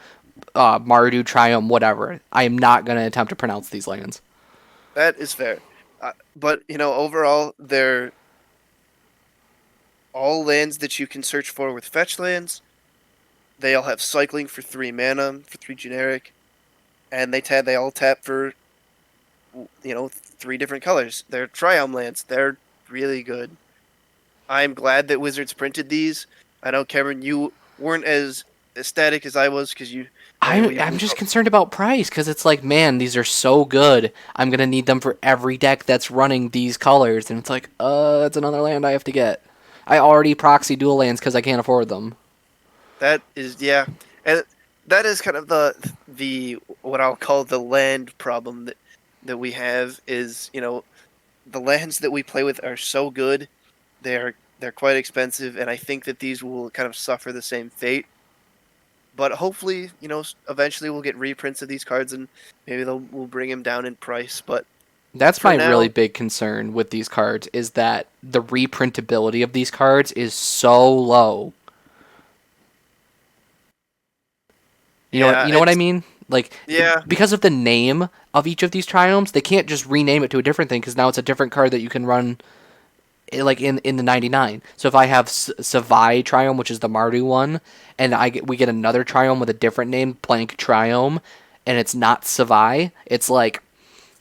Mardu Triome, whatever. I am not going to attempt to pronounce these lands. that is fair. But overall they're all lands that you can search for with fetch lands. They all have cycling for 3 mana for 3 generic, and they all tap for 3 different colors. They're Triome lands. They're really good. I'm glad that Wizards printed these. I know, Cameron, you weren't as ecstatic as I was because I'm just concerned about price because it's like, man, these are so good. I'm gonna need them for every deck that's running these colors, and it's like, it's another land I have to get. I already proxy dual lands because I can't afford them. that is yeah, and that is kind of the what I'll call the land problem that we have is the lands that we play with are so good, they're quite expensive, and I think that these will kind of suffer the same fate. But hopefully, eventually we'll get reprints of these cards, and maybe we'll bring them down in price. But That's for my really now, big concern with these cards is that the reprintability of these cards is so low. yeah, You know what I it's mean? Like yeah, because of the name of each of these triomes, they can't just rename it to a different thing because now it's a different card that you can run like in the 99. So if I have Savai Triome, which is the Mardu one, and we get another Triome with a different name, Plank Triome, and it's not Savai, it's like,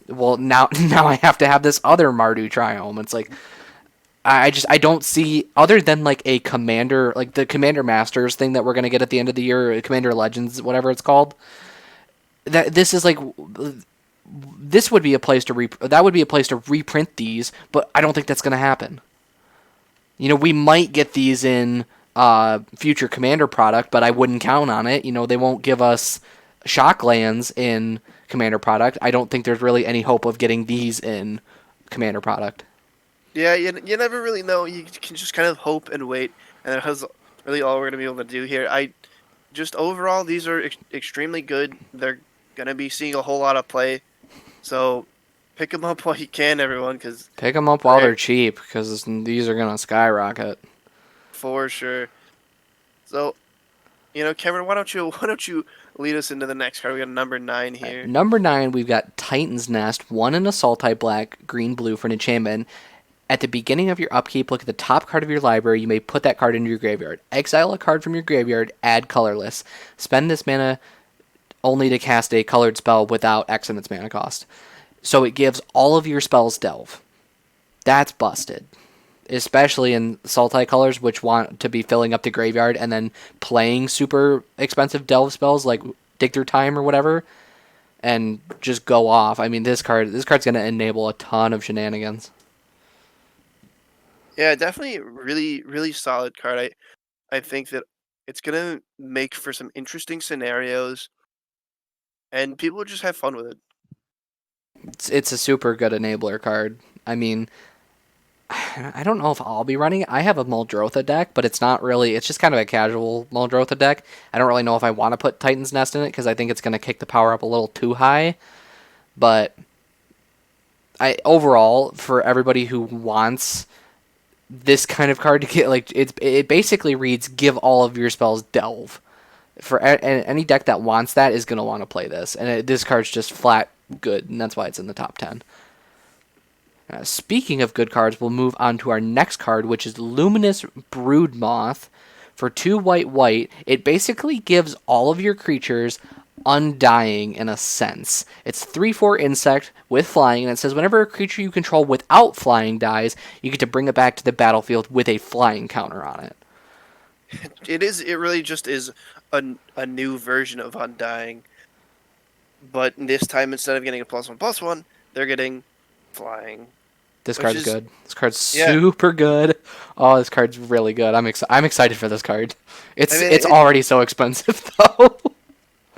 well, now I have to have this other Mardu Triome. It's like I don't see, other than like a Commander, like the Commander Masters thing that we're gonna get at the end of the year, Commander Legends, whatever it's called. That this is like this would be a place to that would be a place to reprint these, but I don't think that's gonna happen. We might get these in future Commander product, but I wouldn't count on it. They won't give us Shocklands in Commander product. I don't think there's really any hope of getting these in Commander product. yeah. You never really know. You can just kind of hope and wait, and that's really all we're gonna be able to do here. I just overall these are extremely good. They're gonna be seeing a whole lot of play, so pick them up while you can, everyone, because Pick them up while they're cheap, because these are gonna skyrocket. for sure. So Cameron, why don't you lead us into the next card? We got number 9 At here. number 9, we've got Titan's Nest, 1 in Assault type black, green blue for an enchantment. At the beginning of your upkeep, look at the top card of your library. You may put that card into your graveyard. Exile a card from your graveyard, add colorless. Spend this mana only to cast a colored spell without X in its mana cost. So it gives all of your spells delve. That's busted. Especially in Sultai colors, which want to be filling up the graveyard and then playing super expensive delve spells like Dig Through Time or whatever, and just go off. I mean, this card's going to enable a ton of shenanigans. Yeah, definitely really, really solid card. I think that it's gonna make for some interesting scenarios, and people will just have fun with it. It's a super good enabler card. I mean, I don't know if I'll be running it. I have a Muldrotha deck, but it's not really. It's just kind of a casual Muldrotha deck. I don't really know if I want to put Titan's Nest in it because I think it's going to kick the power up a little too high. But overall, for everybody who wants this kind of card to get, like, it basically reads give all of your spells delve. For any deck that wants that is going to want to play this, and this card's just flat good, and that's why it's in the top 10. Speaking of good cards, we'll move on to our next card, which is Luminous Broodmoth. For 2 white white, it basically gives all of your creatures undying in a sense. It's 3/4 insect with flying, and it says whenever a creature you control without flying dies, you get to bring it back to the battlefield with a flying counter on it. It really just is a new version of Undying, but this time instead of getting a +1/+1, they're getting flying, This which card's is good. This card's yeah. super good. Oh, this card's really good. I'm excited for this card. I mean, It's already so expensive though.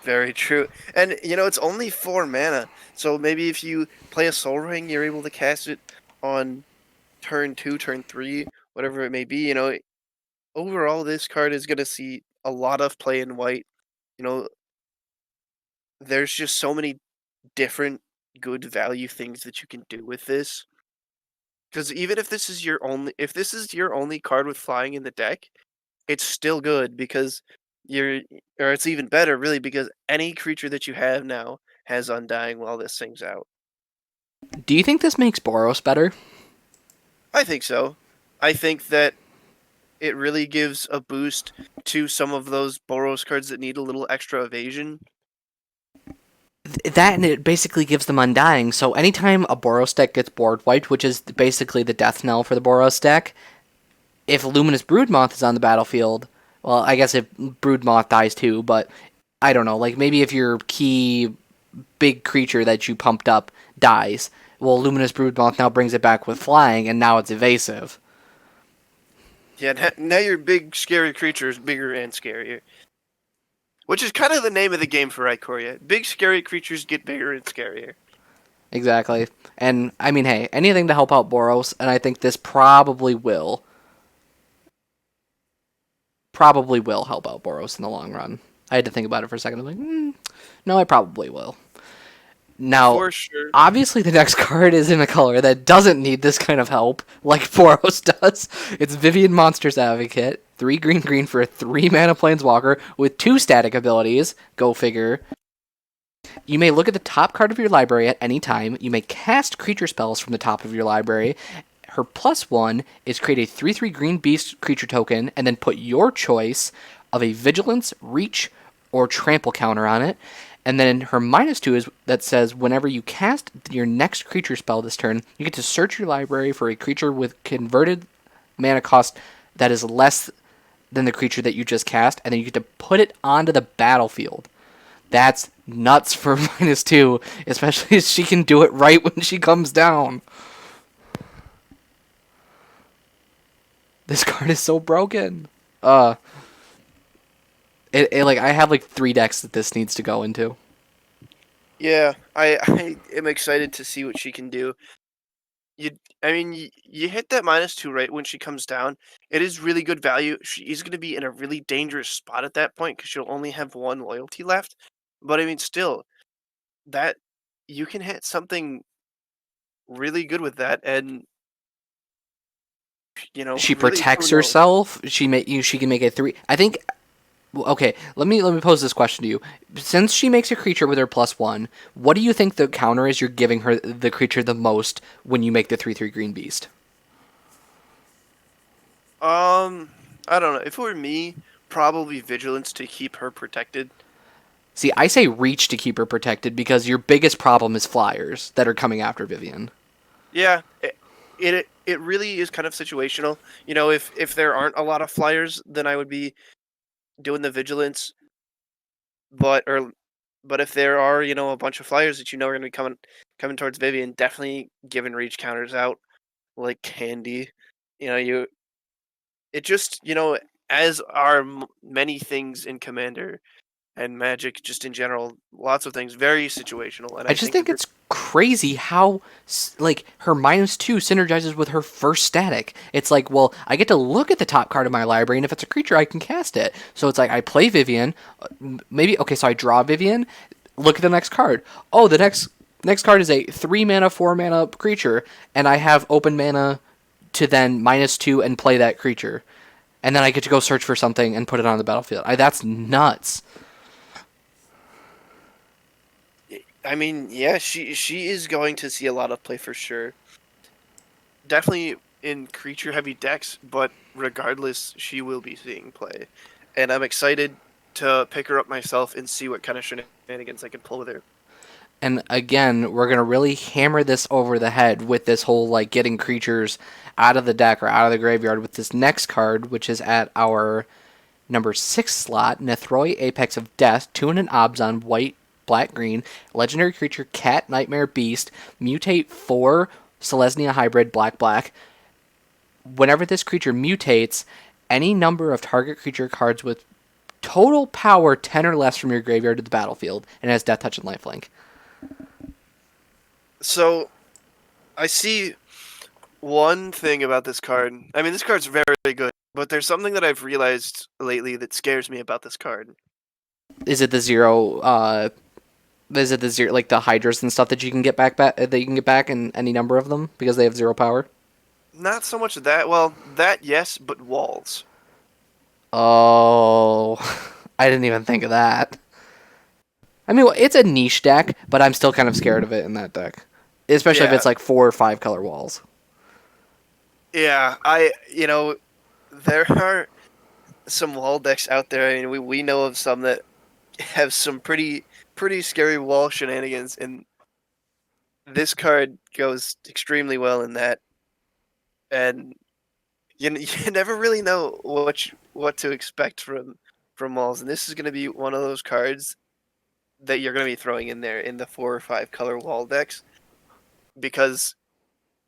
very true, and it's only 4 mana, so maybe if you play a Soul Ring, you're able to cast it on turn 2, turn 3, whatever it may be. Overall, this card is gonna see a lot of play in white. You know, there's just so many different good value things that you can do with this. Because even if this is your only card with flying in the deck, it's still good because or it's even better really because any creature that you have now has Undying while this thing's out. Do you think this makes Boros better? I think so. I think that it really gives a boost to some of those Boros cards that need a little extra evasion. That, and it basically gives them Undying. So anytime a Boros deck gets board wiped, which is basically the death knell for the Boros deck, if Luminous Broodmoth is on the battlefield, Well, I guess if Broodmoth dies too, but I don't know. Like maybe if your key big creature that you pumped up dies, well, Luminous Broodmoth now brings it back with flying, and now it's evasive. Yeah, now your big scary creature is bigger and scarier. Which is kind of the name of the game for Ikoria. Big scary creatures get bigger and scarier. Exactly. And I mean, hey, anything to help out Boros, and I think this probably will. Probably will help out Boros in the long run. I had to think about it for a second. I'm like, no, I probably will. Now, For sure. obviously, the next card is in a color that doesn't need this kind of help, like Boros does. It's Vivian Monsters Advocate. 3 green green for a 3 mana planeswalker with 2 static abilities. Go figure. You may look at the top card of your library at any time. You may cast creature spells from the top of your library. Her +1 is create a 3/3 green beast creature token and then put your choice of a vigilance, reach, or trample counter on it. And then her -2 is that says whenever you cast your next creature spell this turn, you get to search your library for a creature with converted mana cost that is less than the creature that you just cast, and then you get to put it onto the battlefield. That's nuts for -2, especially as she can do it right when she comes down. This card is so broken. Uh, like I have like 3 decks that this needs to go into. Yeah, I am excited to see what she can do. You, I mean, you hit that -2 right when she comes down. It is really good value. She is going to be in a really dangerous spot at that point because she'll only have 1 loyalty left. But I mean, still, that you can hit something really good with that, and She really, protects who knows? herself. She can make it 3. I think. Okay, let me pose this question to you. Since she makes a creature with her +1, what do you think the counter is you're giving her the creature the most when you make the 3/3 green beast? I don't know. If it were me, probably vigilance to keep her protected. See, I say reach to keep her protected because your biggest problem is flyers that are coming after Vivian. Yeah, it really is kind of situational. If there aren't a lot of flyers, then I would be doing the vigilance. But if there are, a bunch of flyers that are going to be coming towards Vivian, definitely giving reach counters out like candy. You know, you it just as are many things in Commander and Magic, just in general, lots of things very situational, and I I just think think that it's crazy how like her -2 synergizes with her first static. It's like, well, I get to look at the top card of my library, and if it's a creature, I can cast it. So it's like I play Vivian, maybe okay, so I draw Vivian. Look at the next card. Oh, the next card is a 3 mana, 4 mana creature, and I have open mana to then -2 and play that creature, and then I get to go search for something and put it on the battlefield. That's nuts. I mean, yeah, she is going to see a lot of play for sure. Definitely in creature heavy decks, but regardless, she will be seeing play. And I'm excited to pick her up myself and see what kind of shenanigans I can pull with her. And again, we're gonna really hammer this over the head with this whole like getting creatures out of the deck or out of the graveyard with this next card, which is at our number 6 slot, Nethroi, Apex of Death, 2 and an Obzon, white, black, green, legendary creature, cat, nightmare, beast, mutate 4, Selesnya hybrid, black, black. Whenever this creature mutates, any number of target creature cards with total power 10 or less from your graveyard to the battlefield, and has Death Touch and Lifelink. So I see one thing about this card. I mean, this card's very good, but there's something that I've realized lately that scares me about this card. Is it the zero? Is it the zero like the hydras and stuff that you can get back that you can get back in any number of them because they have 0 power? Not so much that. Well, that yes, but walls. Oh, I didn't even think of that. I mean, well, it's a niche deck, but I'm still kind of scared of it in that deck, especially if Yeah, it's like 4 or 5 color walls. yeah. There are some wall decks out there. I mean, we know of some that have some pretty scary wall shenanigans, and this card goes extremely well in that. And you never really know what to expect from walls, and this is going to be one of those cards that you're going to be throwing in there in the 4 or 5 color wall decks because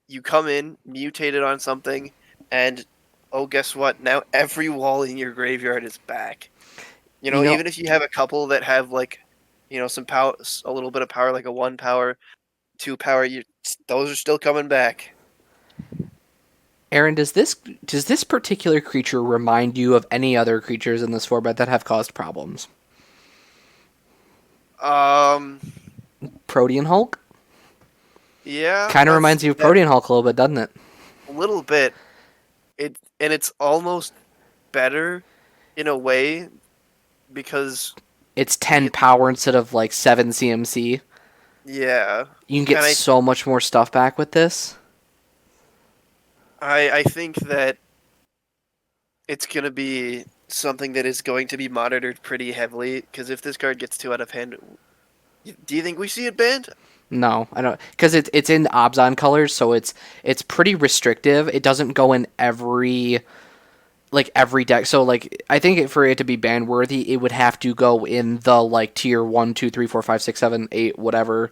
you come in mutated on something, and oh, guess what? Now every wall in your graveyard is back. You know, Even if you have a couple that have like, some power, a little bit of power, like a 1 power, 2 power, those are still coming back. Aaron, does this particular creature remind you of any other creatures in this format that have caused problems? Um, Protean Hulk yeah, kind of that's reminds you of that Protean Hulk a little bit, doesn't it? a little bit. It's almost better in a way because It's y 10 power instead of like 7 CMC. yeah, You can get and so much more stuff back with this. I think that it's gonna be something that is going to be monitored pretty heavily because if this card gets too out of hand, do you think we see it banned? No, I don't, because it's in Obzon colors, so it's pretty restrictive. It doesn't go in every deck. So like I think for it to be ban worthy, it would have to go in the like tier 1, 2, 3, 4, 5, 6, 7, 8, whatever.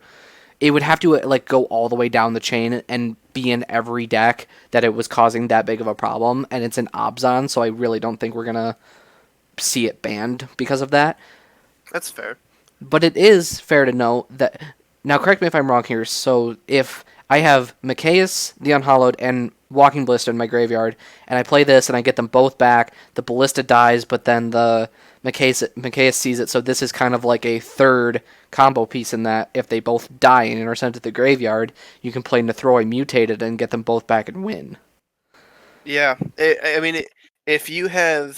It would have to like go all the way down the chain and be in every deck that it was causing that big of a problem. And it's an Obzon, so I really don't think we're gonna see it banned because of that. That's fair. But it is fair to note that now, correct me if I'm wrong here. So if I have Micaeus, the Unhallowed, and Walking Ballista in my graveyard, and I play this and I get them both back, the Ballista dies, but then the Micaeus sees it. So this is kind of like a third combo piece in that if they both die and are sent to the graveyard, you can play Nithroy mutated and get them both back and win. Yeah, I mean, if you have,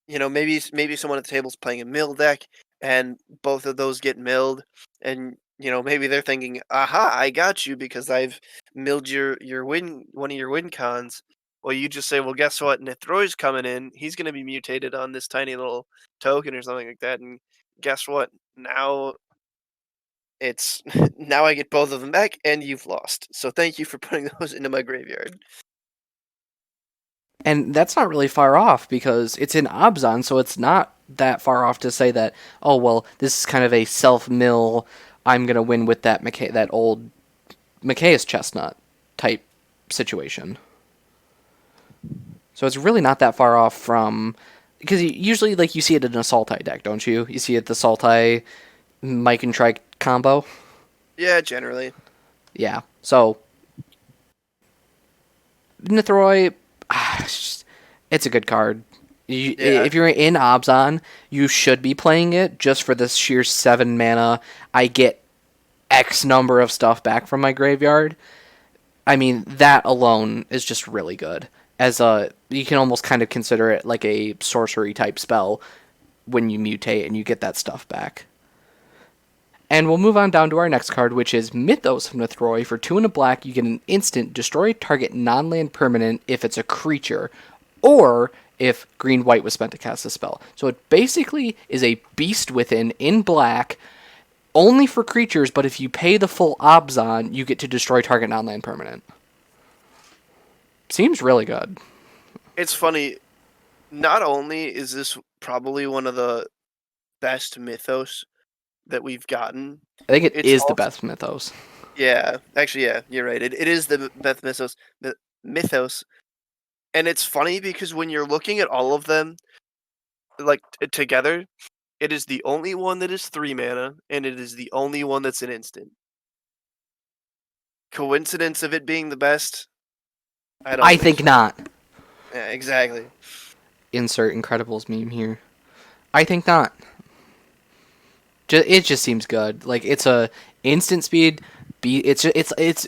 maybe someone at the table's playing a mill deck, and both of those get milled, and maybe they're thinking, "Aha, I got you because I've milled your one of your win cons." Well, you just say, "Well, guess what? Nithroy's coming in. He's going to be mutated on this tiny little token or something like that." And guess what? Now it's now I get both of them back, and you've lost. So thank you for putting those into my graveyard. And that's not really far off because it's in Obzon, so it's not that far off to say that, oh, well, this is kind of a self mill, I'm going to win with that old Micaeus chestnut type situation. So it's really not that far off from. Because usually, like, you see it in a Sultai deck, don't you? You see it the Sultai Mike and Trike combo. Yeah, generally. Yeah. So, Nithroy, it's a good card. Yeah. If you're in Obzon, you should be playing it just for this sheer 7 mana. I get X number of stuff back from my graveyard. I mean, that alone is just really good. You can almost kind of consider it like a sorcery type spell when you mutate and you get that stuff back. And we'll move on down to our next card, which is Mythos from Nithroy. For 2 and a black, you get an instant destroy target non-land permanent if it's a creature, or if green-white was spent to cast a spell. So it basically is a Beast Within in black, only for creatures, but if you pay the full Obzon, you get to destroy target non-land permanent. Seems really good. It's funny. Not only is this probably one of the best mythos that we've gotten, I think it it's is the also best Mythos. yeah, actually yeah, you're right. It is the best mythos, and it's funny because when you're looking at all of them like together, it is the only one that is 3 mana, and it is the only one that's an instant. Coincidence of it being the best? I don't I think think so. not. Yeah, exactly. Insert Incredibles meme here. I think not. It just seems good. Like it's a instant speed. It's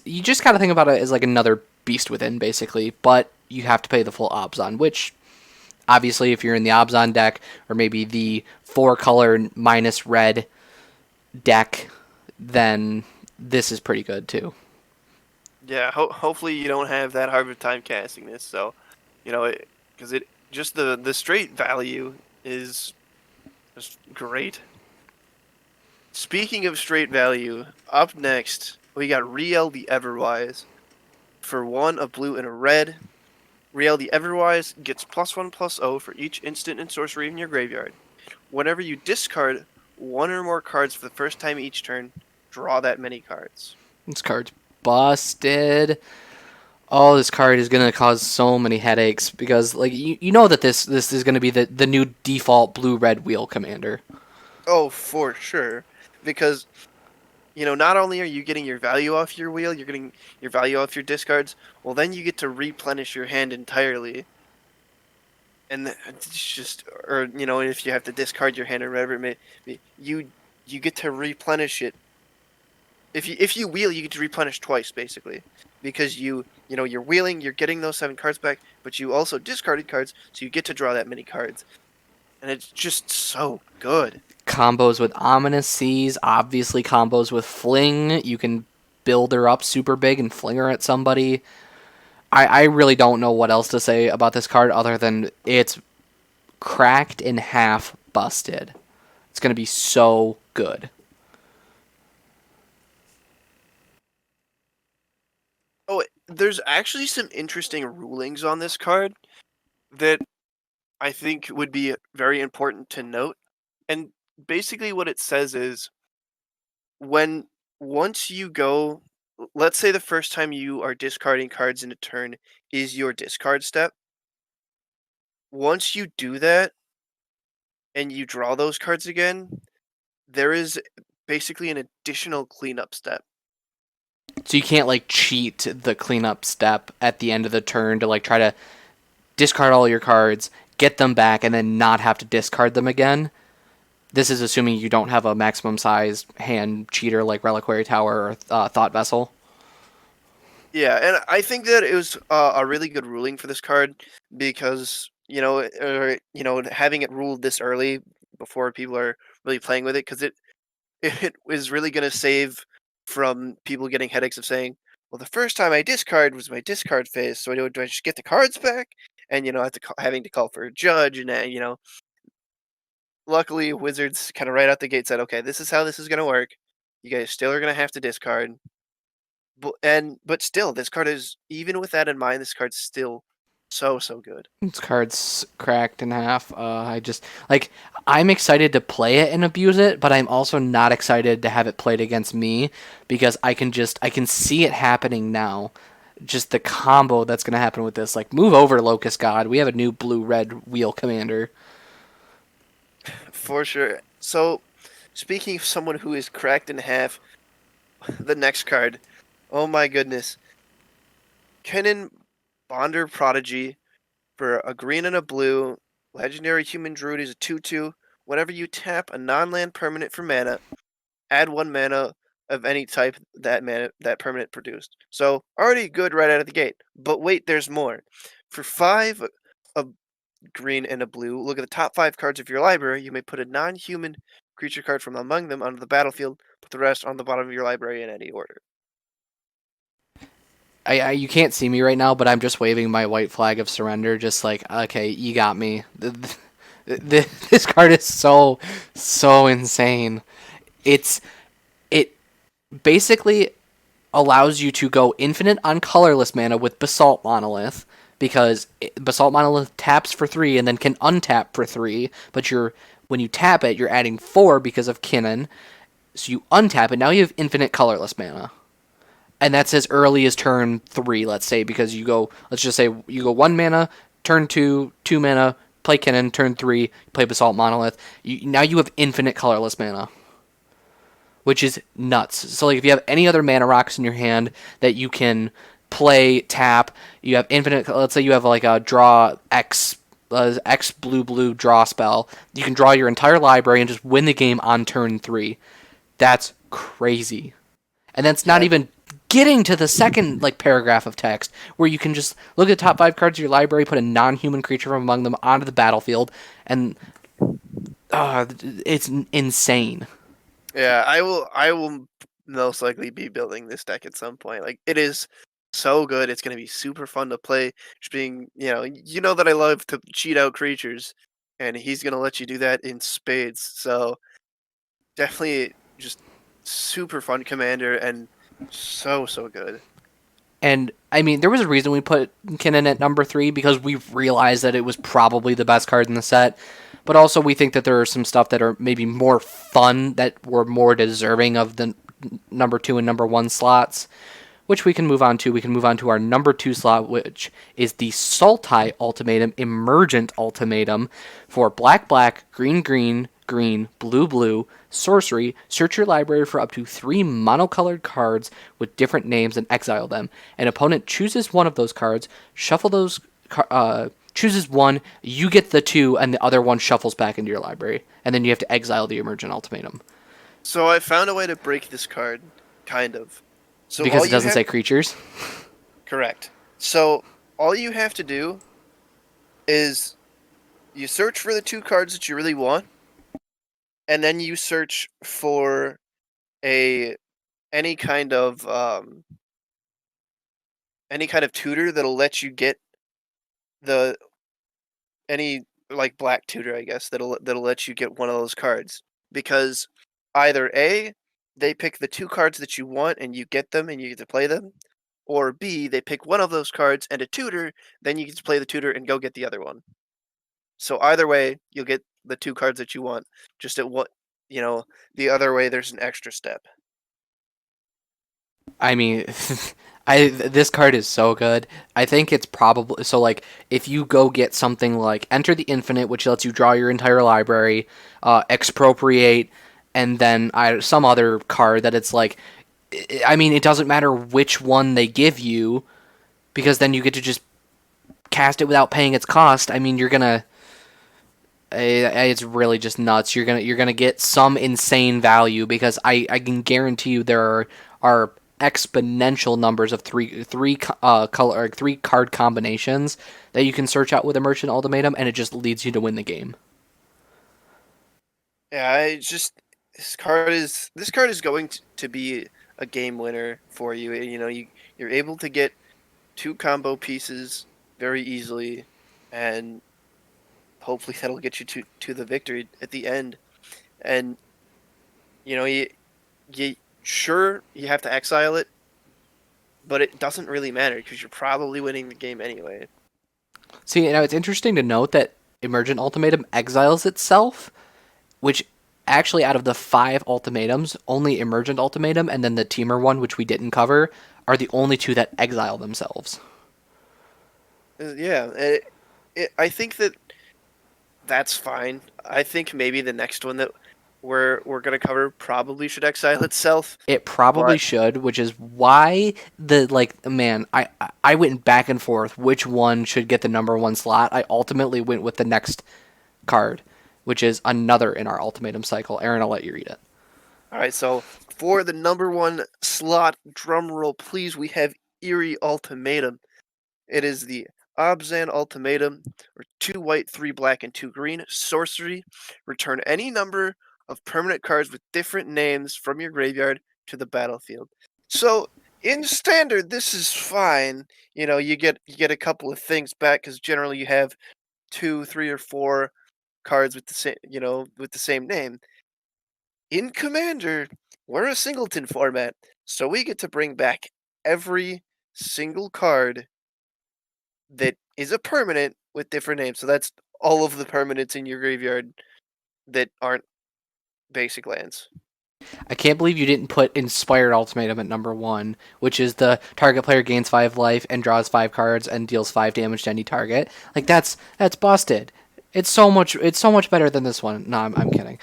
you just gotta think about it as like another Beast Within basically, but you have to pay the full Obzon, which obviously if you're in the Obzon deck or maybe the 4 color minus red deck, then this is pretty good too. Yeah, hopefully you don't have that hard of a time casting this. So, because it just the straight value is just great. Speaking of straight value, up next we got Riel the Everwise for 1 a blue and a red. Reality Everwise gets +1/+0 for each instant and sorcery in your graveyard. Whenever you discard one or more cards for the first time each turn, draw that many cards. This card's busted. Oh, this card is gonna cause so many headaches because, like, you know that this is gonna be the new default blue red wheel commander. Oh, for sure. Because, not only are you getting your value off your wheel, you're getting your value off your discards, well, then you get to replenish your hand entirely. And it's just, or, if you have to discard your hand or whatever it may be, you get to replenish it. If you wheel, you get to replenish twice, basically. Because you're wheeling, you're getting those 7 cards back, but you also discarded cards, so you get to draw that many cards. And it's just so good. Combos with Ominous Seas, obviously combos with Fling. You can build her up super big and fling her at somebody. I really don't know what else to say about this card other than it's cracked in half busted. It's going to be so good. Oh, there's actually some interesting rulings on this card that I think would be very important to note. And basically, what it says is when once you go, let's say the first time you are discarding cards in a turn is your discard step. Once you do that and you draw those cards again, there is basically an additional cleanup step. So you can't like cheat the cleanup step at the end of the turn to like try to discard all your cards, get them back, and then not have to discard them again. This is assuming you don't have a maximum size hand cheater like Reliquary Tower or Thought Vessel. Yeah, and I think that it was a really good ruling for this card because having it ruled this early before people are really playing with it because it is really going to save from people getting headaches of saying, well, the first time I discard was my discard phase, so do I just get the cards back? And have to having to call for a judge, and luckily Wizards kind of right out the gate said, okay, this is how this is going to work. You guys still are going to have to discard, but still, this card is, even with that in mind, this card's still so good. This card's cracked in half. I just like I'm excited to play it and abuse it, but I'm also not excited to have it played against me because I can see it happening now. Just the combo that's gonna happen with this. Like move over, Locust God. We have a new blue red wheel commander. For sure. So, speaking of someone who is cracked in half, the next card. Oh my goodness. Canon Bhandar Prodigy for a green and a blue. Legendary Human Druid is a 2/2. Whenever you tap a non-land permanent for mana, add 1 mana of any type that permanent produced. So already good right out of the gate. But wait, there's more. For 5 a green and a blue, look at the top 5 cards of your library. You may put a non-human creature card from among them onto the battlefield. Put the rest on the bottom of your library in any order. You can't see me right now, but I'm just waving my white flag of surrender, just like okay, you got me. This card is so insane. It basically allows you to go infinite on colorless mana with Basalt Monolith because Basalt Monolith taps for 3 and then can untap for 3, but when you tap it, you're adding 4 because of Canon. So you untap it, now you have infinite colorless mana. And that's as early as turn 3, let's say, because let's just say you go 1 mana, turn 2, 2 mana, play Canon, turn 3, play Basalt Monolith. Now you have infinite colorless mana, which is nuts. So like if you have any other mana rocks in your hand that you can play, tap, you have infinite. Let's say you have like a draw X blue draw spell. You can draw your entire library and just win the game on turn 3. That's crazy. And that's not Yeah, even getting to the second like paragraph of text where you can just look at the top 5 cards of your library, put a non-human creature from among them onto the battlefield, and it's insane. yeah. I will most likely be building this deck at some point. Like it is so good. It's gonna be super fun to play. Just being, that I love to cheat out creatures, and he's gonna let you do that in spades. So definitely just super fun commander and so good. And I mean, there was a reason we put Canon at number 3 because we realized that it was probably the best card in the set. But also, we think that there are some stuff that are maybe more fun that were more deserving of the number 2 and number 1 slots, which we can move on to. We can move on to our number 2 slot, which is the Sultai Ultimatum, Emergent Ultimatum for black, black, green, green, green, blue, blue, sorcery. Search your library for up to 3 monocolored cards with different names and exile them. An opponent chooses one of those cards, shuffle those. Chooses one, you get the 2, and the other one shuffles back into your library, and then you have to exile the Emergent Ultimatum. So I found a way to break this card, kind of. So Because all it you doesn't have say creatures. correct. So all you have to do is you search for the 2 cards that you really want, and then you search for a any kind of tutor that'll let you get the any like black tutor, I guess, that'll let you get one of those cards. Because either A, they pick the 2 cards that you want and you get them and you get to play them, or B, they pick one of those cards and a tutor, then you get to play the tutor and go get the other one. So either way, you'll get the 2 cards that you want. Just at what the other way there's an extra step. I mean, this card is so good. I think it's probably so like if you go get something like Enter the Infinite, which lets you draw your entire library, Expropriate, and then some other card that it's like, I mean, it doesn't matter which one they give you because then you get to just cast it without paying its cost. I mean, you're gonna. It's really just nuts. You're gonna get some insane value because I can guarantee you there are exponential numbers of three card combinations that you can search out with Emergent Ultimatum, and it just leads you to win the game. Yeah, I just this card is going to be a game winner for you. You're able to get 2 combo pieces very easily, and hopefully that'll get you to the victory at the end. And you sure you have to exile it, but it doesn't really matter because you're probably winning the game anyway. See, it's interesting to note that Emergent Ultimatum exiles itself, which actually out of the 5 ultimatums, only Emergent Ultimatum and then the Teamer one, which we didn't cover, are the only 2 that exile themselves. Yeah, I think that's fine. I think maybe the next one that we're gonna cover probably should exile itself, It probably but should, which is why I went back and forth which one should get the number 1 slot. I ultimately went with the next card, which is another in our ultimatum cycle. Aaron, I'll let you read it. all right. So for the number 1 slot, drum roll, please. We have Eerie Ultimatum. It is the Obzan Ultimatum, or 2 white, 3 black, and 2 green. Sorcery. Return any number of permanent cards with different names from your graveyard to the battlefield. So in standard, this is fine. You get a couple of things back because generally you have 2, 3, or 4 cards with the same name. In Commander, we're a singleton format, so we get to bring back every single card that is a permanent with different names. So that's all of the permanents in your graveyard that aren't basic lands. I can't believe you didn't put Inspired Ultimatum at number 1, which is the target player gains 5 life and draws 5 cards and deals 5 damage to any target. Like that's busted. It's so much better than this one. No, I'm kidding.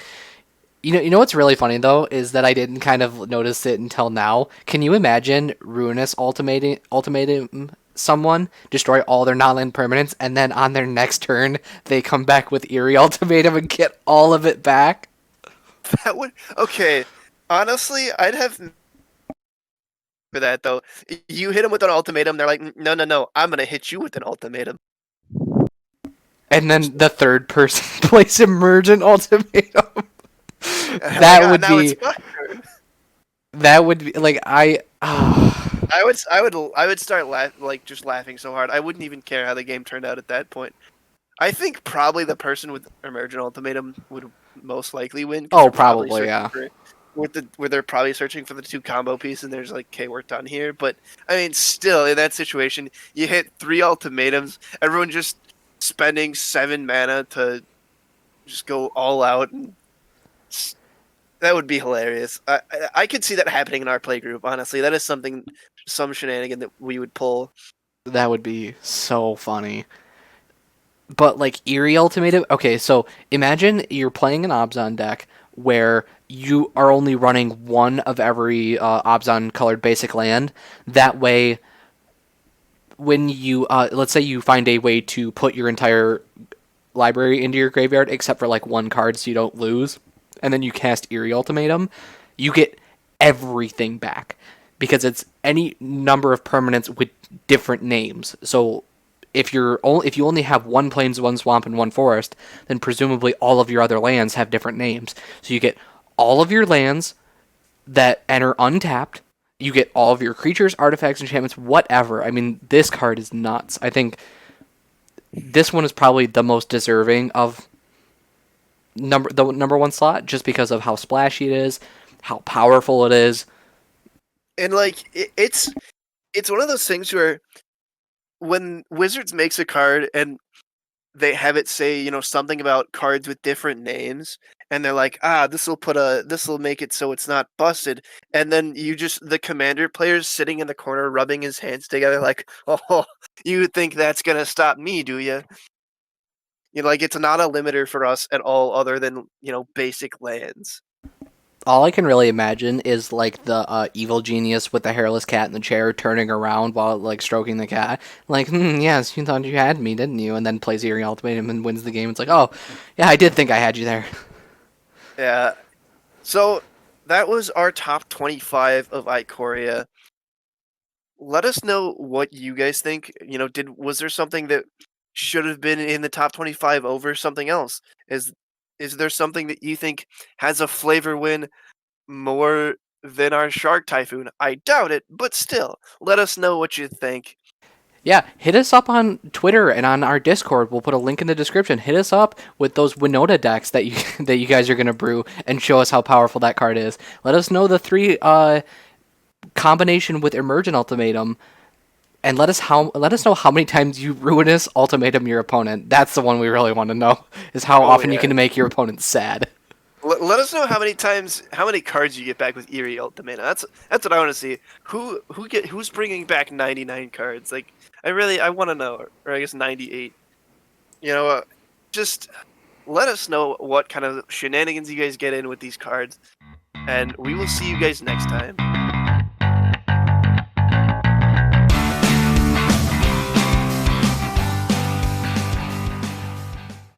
You know what's really funny though is that I didn't kind of notice it until now. Can you imagine Ruinous ultimatum someone destroy all their non-land permanents and then on their next turn they come back with Eerie Ultimatum and get all of it back? That would okay. Honestly, I'd have for that though. You hit them with an ultimatum, they're like, no, no, no, I'm gonna hit you with an ultimatum. And then the third person plays Emergent Ultimatum. Like, that would now it's be my turn. that would be like I would start just laughing so hard. I wouldn't even care how the game turned out at that point. I think probably the person with Emergent Ultimatum would most likely win because Oh, they're probably probably, searching yeah. for where they're probably searching for the 2 combo piece, and there's like, okay, we're done here. But I mean, still in that situation, you hit 3 ultimatums. Everyone just spending 7 mana to just go all out, and that would be hilarious. I could see that happening in our play group. Honestly, that is some shenanigan that we would pull. That would be so funny. But like Eerie Ultimatum, okay, so imagine you're playing an Obzon deck where you are only running one of every Obzon colored basic land. That way, when you let's say you find a way to put your entire library into your graveyard except for like one card so you don't lose, and then you cast Eerie Ultimatum, you get everything back because it's any number of permanents with different names. So if you only have one plains, one swamp, and one forest, then presumably all of your other lands have different names. So you get all of your lands that enter untapped. You get all of your creatures, artifacts, enchantments, whatever. I mean, this card is nuts. I think this one is probably the most deserving of the number one slot, just because of how splashy it is, how powerful it is. And like it's one of those things where when Wizards makes a card and they have it say, something about cards with different names, and they're like, this will make it so it's not busted. And then the commander player's sitting in the corner rubbing his hands together like, oh, you think that's gonna stop me, do you? Like, it's not a limiter for us at all other than, basic lands. All I can really imagine is like the evil genius with the hairless cat in the chair turning around while like stroking the cat, like, yes, you thought you had me, didn't you? And then plays Eerie Ultimatum and wins the game. It's like, oh, yeah, I did think I had you there. Yeah. So that was our top 25 of Ikoria. Let us know what you guys think. Was there something that should have been in the top 25 over something else? Is there something that you think has a flavor win more than our Shark Typhoon? I doubt it, but still, let us know what you think. Yeah, hit us up on Twitter and on our Discord. We'll put a link in the description. Hit us up with those Winota decks that you that you guys are gonna brew, and show us how powerful that card is. Let us know the 3 combination with Emergent Ultimatum, and let us know how many times you ruinous ultimatum your opponent. That's the one we really want to know, is how Oh often you yeah. can make your opponent sad. Let us know how many cards you get back with Eerie Ultimatum. That's what I want to see. Who's bringing back 99 cards? Like, I want to know, or I guess 98. Just let us know what kind of shenanigans you guys get in with these cards, and we will see you guys next time.